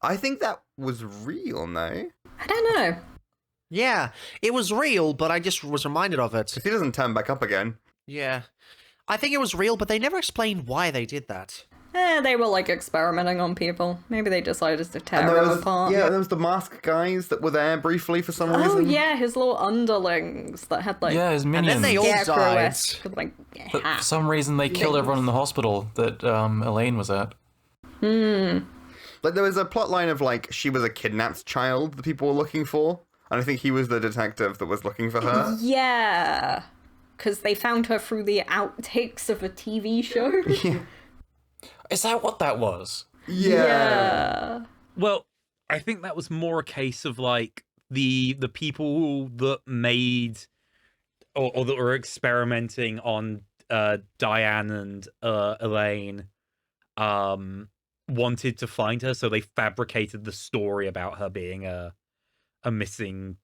I think that was real, no? I don't know. Yeah, it was real, but I just was reminded of it. Because he doesn't turn back up again. Yeah. I think it was real, but they never explained why they did that. They were like experimenting on people. Maybe they decided to tear And there him was, apart. there was the masked guys that were there briefly for some Oh reason. yeah, his little underlings that had like Yeah, his And minions. then they all died. scarecrow-esque, like But hat. for some reason, they killed everyone in the hospital that Elaine was at. Like there was a plot line of like she was a kidnapped child that people were looking for, and I think he was the detective that was looking for her. Yeah, because they found her through the outtakes of a TV show. Is that what that was? Yeah. Well, I think that was more a case of like the people that made or that were experimenting on Diane and Elaine wanted to find her, so they fabricated the story about her being a missing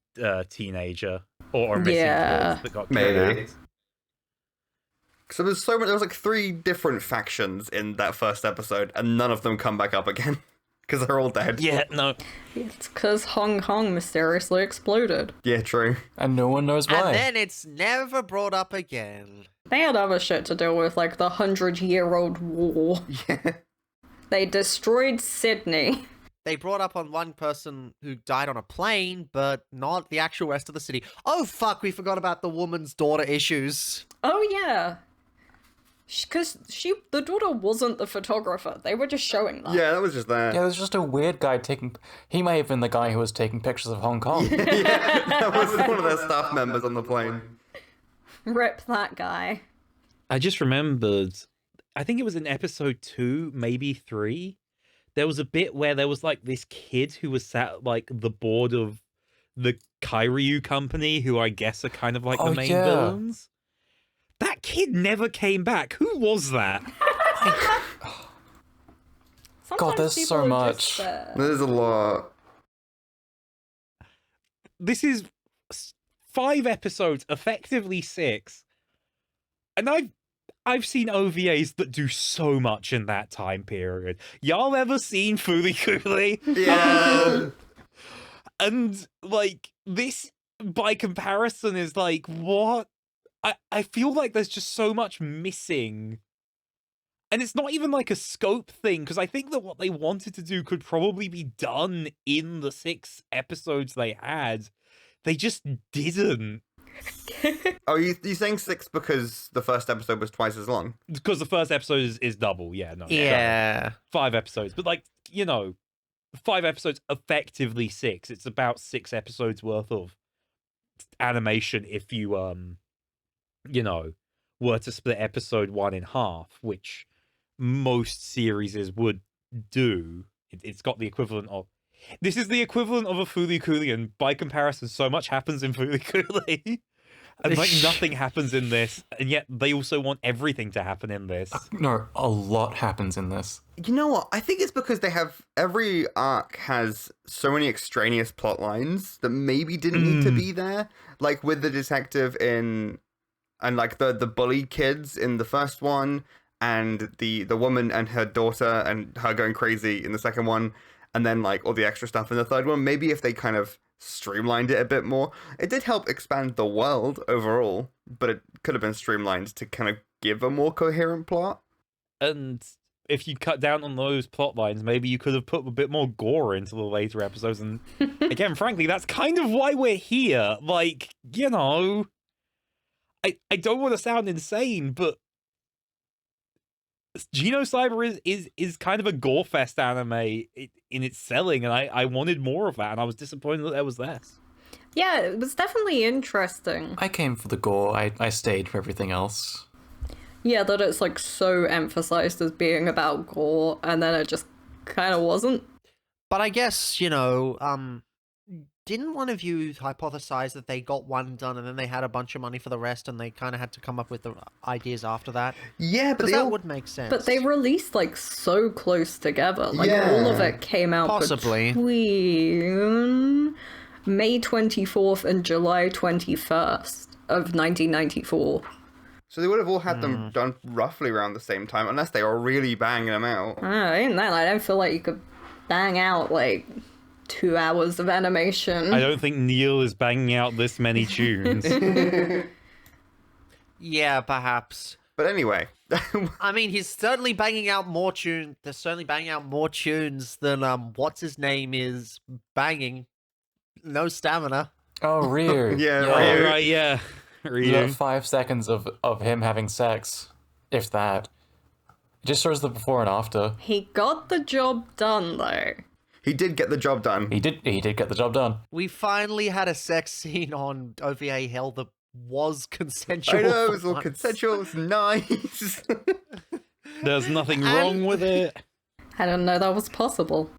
teenager or a missing Yeah. kid that got Maybe. kidnapped. So there's so many. There was like 3 different factions in that first episode, and none of them come back up again because they're all dead. Yeah, no. It's because Hong Kong mysteriously exploded. Yeah, true. And no one knows why. And then it's never brought up again. They had other shit to deal with, like the 100-year-old war. Yeah. They destroyed Sydney. They brought up on one person who died on a plane, but not the actual rest of the city. Oh, fuck, we forgot about the woman's daughter issues. Oh yeah. Because the daughter wasn't the photographer. They were just showing that. Yeah, that was just there. Yeah, there's just a weird guy taking... He may have been the guy who was taking pictures of Hong Kong. That was one of their staff members on the plane. Rip that guy. I just remembered, I think it was in episode 2, maybe 3. There was a bit where there was like this kid who was sat at, like the board of the Kairyu company, who I guess are kind of like the Oh, main yeah. villains. That kid never came back. Who was that? Sometimes there's people so are much. just there. There's a lot. This is 5 episodes, effectively 6. And I've seen OVAs that do so much in that time period. Y'all ever seen Fooly Cooly? Yeah. And like this by comparison is like, what? I feel like there's just so much missing. And it's not even like a scope thing, because I think that what they wanted to do could probably be done in the 6 episodes they had. They just didn't. Oh, you saying 6 because the first episode was twice as long? Because the first episode is double, yeah, no. Yeah. Double. 5 episodes. But like, 5 episodes, effectively 6. It's about 6 episodes worth of animation if you were to split episode 1 in half, which most series would do. It's got the equivalent of... This is the equivalent of a Fooly Cooly, and by comparison, so much happens in Fooly Cooly. And like nothing happens in this, and yet they also want everything to happen in this. No, a lot happens in this. You know what? I think it's because they have every arc has so many extraneous plot lines that maybe didn't need to be there. Like with the detective and like the bully kids in the first one, and the woman and her daughter and her going crazy in the second one, and then like all the extra stuff in the third one. Maybe if they kind of streamlined it a bit more, it did help expand the world overall, but it could have been streamlined to kind of give a more coherent plot. And if you cut down on those plot lines, maybe you could have put a bit more gore into the later episodes. And again, frankly, that's kind of why we're here. Like, I don't want to sound insane, but Genocyber is kind of a gore fest anime in its selling, and I wanted more of that, and I was disappointed that there was less. Yeah, it was definitely interesting. I came for the gore. I stayed for everything else. Yeah, that it's like so emphasized as being about gore, and then it just kind of wasn't. But I guess, didn't one of you hypothesize that they got one done and then they had a bunch of money for the rest and they kind of had to come up with the ideas after that? Yeah, but Because they that all... would make sense. But they released like so close together. Like Yeah. all of it came out Possibly. between May 24th and July 21st of 1994. So they would have all had them done roughly around the same time, unless they were really banging them out. Even then, I don't feel like you could bang out like 2 hours of animation. I don't think Neil is banging out this many tunes. Yeah, perhaps. But anyway, I mean, he's certainly banging out more tunes. They're certainly banging out more tunes than what's his name is banging. No stamina. Oh, Ryu. Yeah, Oh, Ryu. right, yeah. You Ryu. got 5 seconds of him having sex, if that. It just shows the before and after. He got the job done though. he did get the job done. He did get the job done. We finally had a sex scene on OVA Hell that was consensual. I know, it for was all once. consensual, it was nice. There's nothing wrong with it. I didn't know that was possible.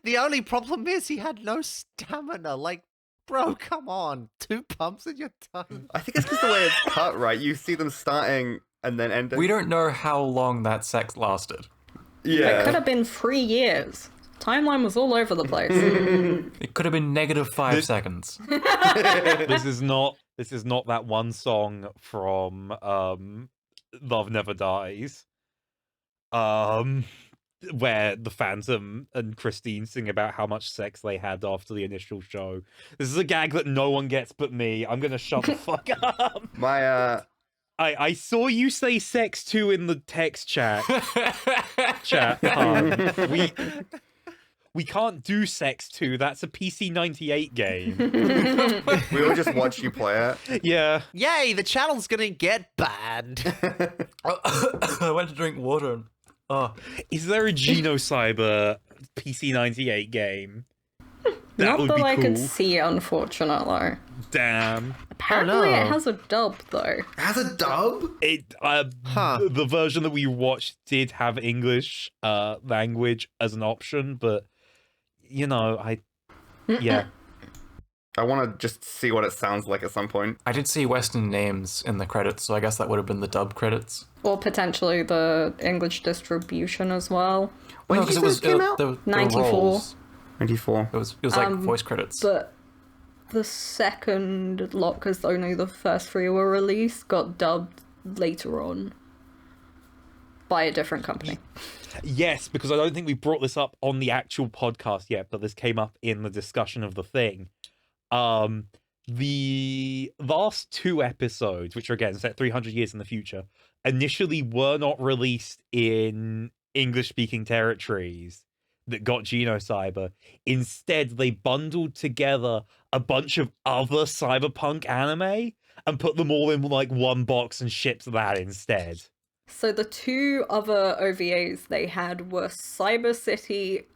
The only problem is he had no stamina. Like, bro, come on. 2 pumps and you're done. I think it's because the way it's cut, right? You see them starting and then ending. We don't know how long that sex lasted. Yeah. It could have been 3 years. Timeline was all over the place. It could have been -5 seconds. This is not that one song from Love Never Dies. Where the Phantom and Christine sing about how much sex they had after the initial show. This is a gag that no one gets but me. I'm gonna shut the fuck up. My, I saw you say sex too in the text chat. We can't do sex 2. That's a PC 98 game. we all just watch you play it. Yeah. Yay, the channel's gonna get banned. I went to drink water and... Oh, Is there a Genocyber PC 98 game? That Not would that be I cool. could see, unfortunately. Damn. Apparently no. it has a dub, though. As a dub? It Huh. the version that we watched did have English language as an option, but yeah. I want to just see what it sounds like at some point. I did see Western names in the credits, so I guess that would have been the dub credits. Or potentially the English distribution as well. When No, did you 'cause say it came out? there were 94. roles. 94. It was like voice credits. But the second lot, because only the first 3 were released, got dubbed later on by a different company. Yes, because I don't think we brought this up on the actual podcast yet, but this came up in the discussion of the thing. The last 2 episodes, which are again set 300 years in the future, initially were not released in English-speaking territories that got Genocyber. Instead, they bundled together a bunch of other cyberpunk anime and put them all in like one box and shipped that instead. So the 2 other OVAs they had were Cyber City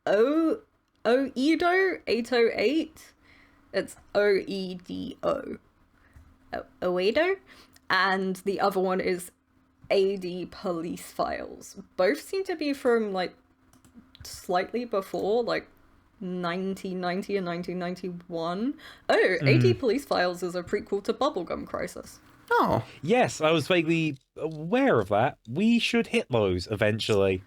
Oedo 808. It's OEDO. Oedo. And the other one is AD Police Files. Both seem to be from like slightly before, like 1990 and 1991. Oh, AD Police Files is a prequel to Bubblegum Crisis. Oh. Yes, I was vaguely aware of that. We should hit those eventually.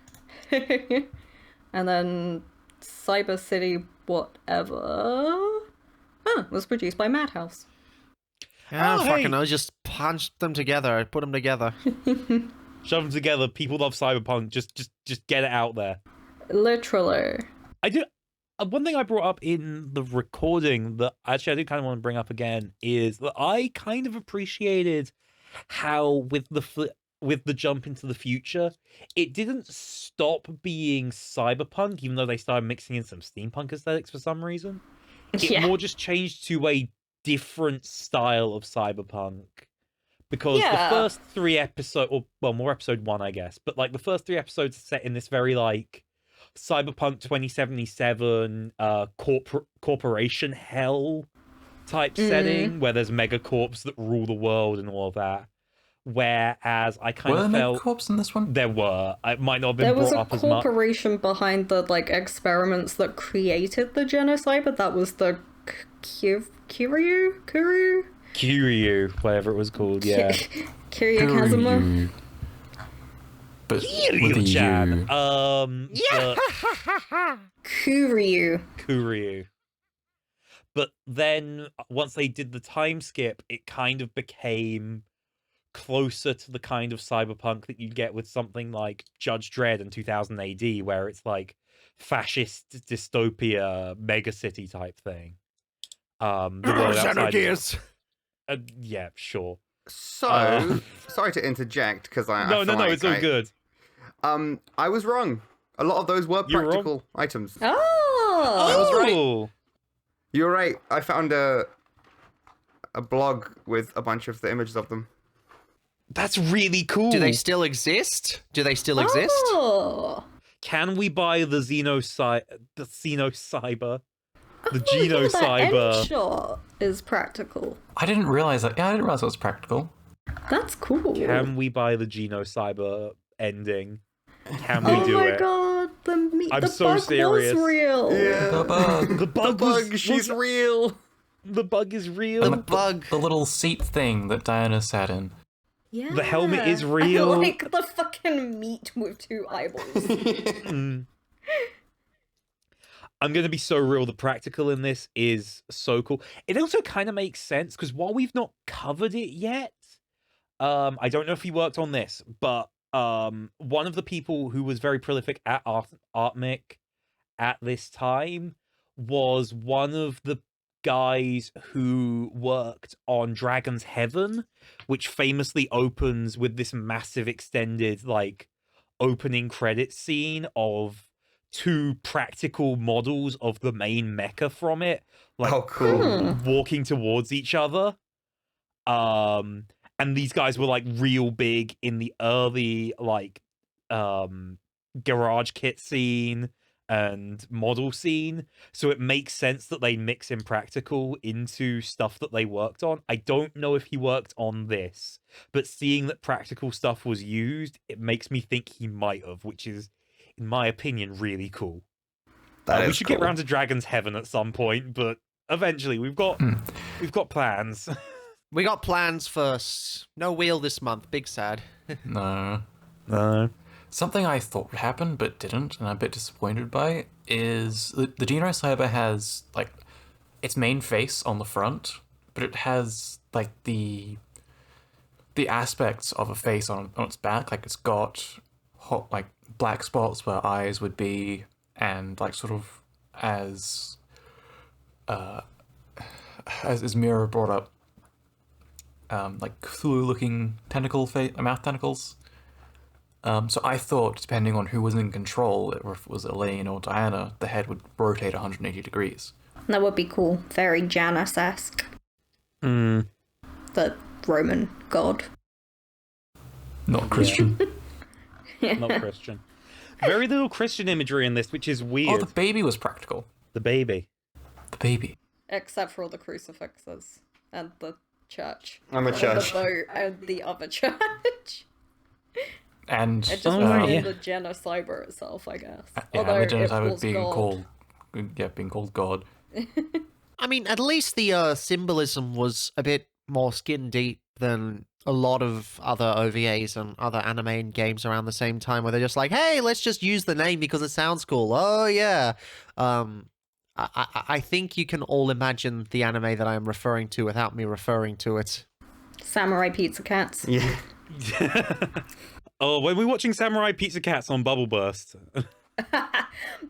And then Cyber City whatever was produced by Madhouse. Yeah, Oh, fucking hey. I just punched them together, put them together. Shove them together. People love cyberpunk. Just get it out there. Literally. I do. One thing I brought up in the recording that actually I do kind of want to bring up again is that I kind of appreciated how with the jump into the future, it didn't stop being cyberpunk, even though they started mixing in some steampunk aesthetics for some reason. It more just changed to a different style of cyberpunk. Because the first 3 episodes, or well, more episode 1, I guess, but like the first 3 episodes are set in this very like Cyberpunk 2077 corporation hell type setting where there's megacorps that rule the world and all of that. Whereas I kind Were of there felt megacorps in this one? there were. It might not have been There was brought a up as much. corporation behind the like experiments that created the Genocyber. That was the Kiryu? Kiryu, whatever it was called, yeah. Kiryu Kazuma. Kiryu. But with a Kiryu-chan. U. Kuryu. Kuryu. But then once they did the time skip, it kind of became closer to the kind of cyberpunk that you'd get with something like Judge Dredd in 2000 AD, where it's like fascist dystopia megacity type thing. The world outside yeah, sure. So, sorry to interject because I No, feel like it's all good. I was wrong. A lot of those were You were wrong? practical items. Oh! I was right. Oh! You're right. I found a blog with a bunch of the images of them. That's really cool. Do they still exist? Do they still exist? Oh! Can we buy the Genocyber? The That Genocyber? end shot is practical. I didn't realize that. Yeah, I didn't realize it was practical. That's cool. Can we buy the Genocyber ending? Can we do Oh my it? god, I'm the so bug serious. was real. Yeah. The bug. The The bug, bug, she's real. the bug is real. And The bug. The little seat thing that Diana sat in. Yeah. The helmet is real. I like the fucking meat with 2 eyeballs. Mm. I'm going to be so real. The practical in this is so cool. It also kind of makes sense because while we've not covered it yet, I don't know if he worked on this, but one of the people who was very prolific at Artmic at this time was one of the guys who worked on Dragon's Heaven, which famously opens with this massive extended like opening credit scene of 2 practical models of the main mecha from it, like Oh, cool. walking towards each other. And these guys were like real big in the early like garage kit scene and model scene, so it makes sense that they mix in practical into stuff that they worked on. I don't know if he worked on this, but seeing that practical stuff was used, it makes me think he might have, which is, in my opinion, really cool. That We is should cool. get round to Dragon's Heaven at some point, but eventually we've got plans. We got plans first. No wheel this month. Big sad. No. No. Something I thought would happen but didn't, and I'm a bit disappointed by, is the Genocyber has like its main face on the front, but it has like the aspects of a face on its back. Like it's got hot, like black spots where eyes would be, and like sort of as Mira brought up, like Cthulhu-looking mouth tentacles. So I thought, depending on who was in control, if it was Elaine or Diana, the head would rotate 180 degrees. That would be cool. Very Janus-esque. Mm. The Roman god. Not Christian. Not Christian. Very little Christian imagery in this, which is Oh, weird. the baby was practical. The baby. The baby. Except for all the crucifixes and the church. I'm a And church. the boat and the other church. And It just Oh, wasn't right, in yeah. the Genocyber itself, I guess. yeah, Although and the it Genocyber was being God. called God. I mean, at least the symbolism was a bit more skin deep than a lot of other OVAs and other anime games around the same time, where they're just like, "Hey, let's just use the name because it sounds cool." Oh yeah. I think you can all imagine the anime that I am referring to without me referring to it. Samurai Pizza Cats. Yeah. Oh, when we're watching Samurai Pizza Cats on Bubble Burst.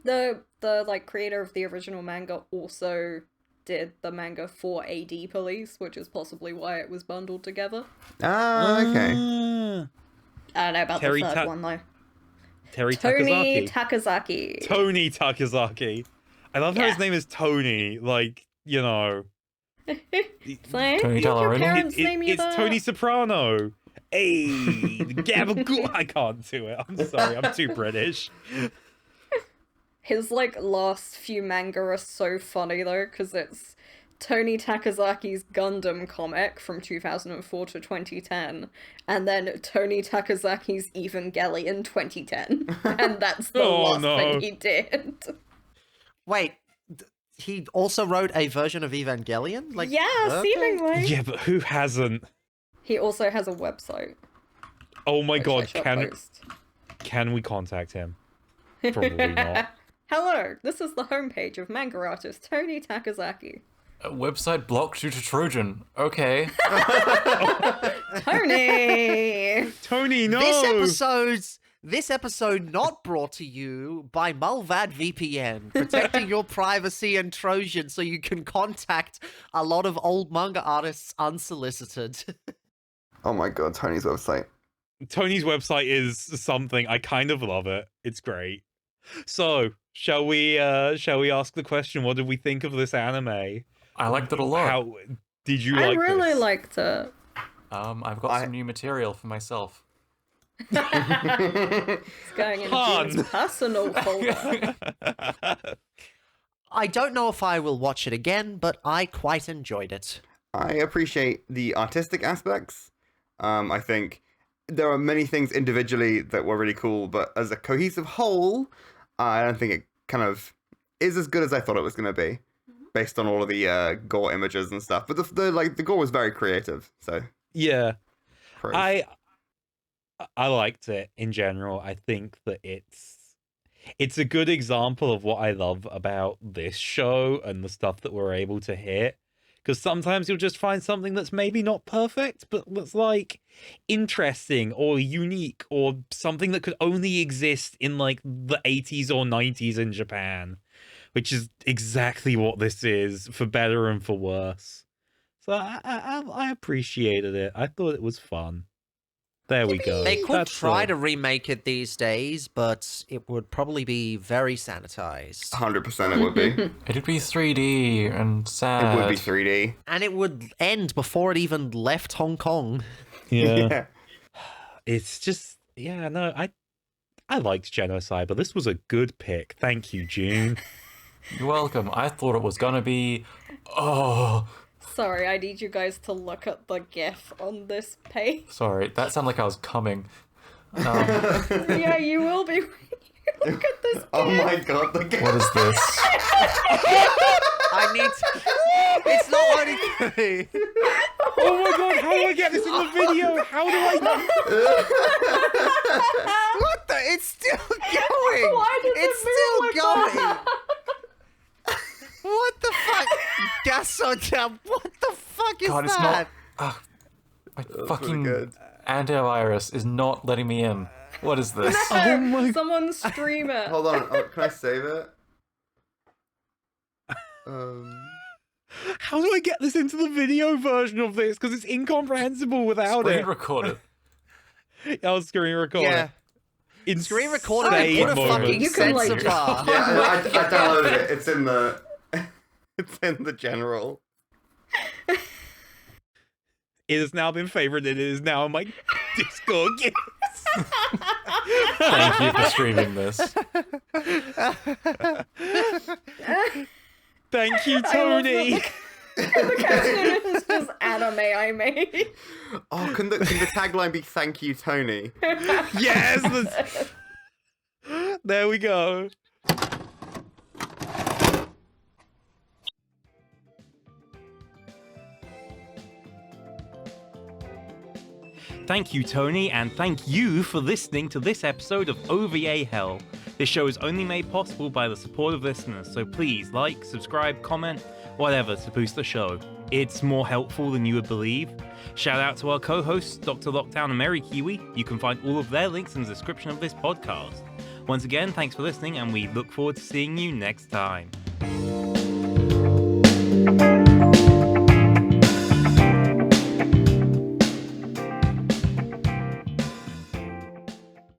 The like creator of the original manga also did the manga for AD Police, which is possibly why it was bundled together. Ah, okay. I don't know about Terry the third Ta- one though. Terry Tony Takazaki. Takazaki. Tony Takazaki. I love how Yeah. his name is Tony. Like, you know. It's like, Tony did your Talaroni? parents name you It's that? Tony Soprano. Hey, Gabagool. I can't do it. I'm sorry. I'm too British. His like last few manga are so funny though, because it's Tony Takazaki's Gundam comic from 2004 to 2010, and then Tony Takazaki's Evangelion 2010. And that's the last thing he did. Wait, he also wrote a version of Evangelion? Like, yeah, seemingly. Yeah, but who hasn't? He also has a website. Oh my which I god, shall can post. we contact him? Probably not. Hello, this is the homepage of manga artist Tony Takazaki. A website blocked due to Trojan. Okay. Tony! Tony, no! This episode not brought to you by Mulvad VPN, protecting your privacy and Trojan so you can contact a lot of old manga artists unsolicited. Oh my god, Tony's website. Tony's website is something. I kind of love it. It's great. So, shall we ask the question, what did we think of this anime? I liked it a lot. How did you I like really this? liked it. I've got some new material for myself. It's going in Han. June's personal folder. I don't know if I will watch it again, but I quite enjoyed it. I appreciate the artistic aspects. I think there are many things individually that were really cool, but as a cohesive whole, I don't think it kind of is as good as I thought it was going to be, based on all of the gore images and stuff. But the gore was very creative, so Yeah. praise. I liked it in general. I think that it's a good example of what I love about this show and the stuff that we're able to hit. Because sometimes you'll just find something that's maybe not perfect, but that's like interesting or unique or something that could only exist in like the 80s or 90s in Japan, which is exactly what this is, for better and for worse. So I appreciated it. I thought it was fun. There we go. They could That's try all. to remake it these days, but it would probably be very sanitized. 100% it would be. It'd be 3D and sad. It would be 3D. And it would end before it even left Hong Kong. Yeah. It's just, yeah, no, I liked Genocyber. This was a good pick. Thank you, June. You're welcome. I thought it was gonna be... Oh... Sorry, I need you guys to look at the GIF on this page. Sorry, that sounded like I was coming. Yeah, you will be. Look at this GIF. Oh my god, the What is this? I need to... It's not loading for me. Oh my god, how do I get this in the video? How do I... What the? It's still going. Why does It's it move still like going. that? What the fuck? Gasoda, what the fuck is God, it's that? not... my pretty fucking good. antivirus is not letting me in. What is this? Oh my... Someone stream it. Hold on, can I save it? How do I get this into the video version of this? Because it's incomprehensible without Screen it. record it. I'll screen record Yeah. it. In Screen recorded it. insane Put a fucking moments. You can, like, sensor bar. Yeah, I downloaded it. It's in the... It's in the general. It has now been favorited. It is now in my Discord. Thank you for streaming this. Thank you, I love Tony. that the caption is just anime I made. Oh, can the tagline be "Thank you, Tony"? Yes. that's- There we go. Thank you, Tony, and thank you for listening to this episode of OVA Hell. This show is only made possible by the support of listeners, so please like, subscribe, comment, whatever to boost the show. It's more helpful than you would believe. Shout out to our co-hosts, DrLockdown and MerriKiwi. You can find all of their links in the description of this podcast. Once again, thanks for listening, and we look forward to seeing you next time.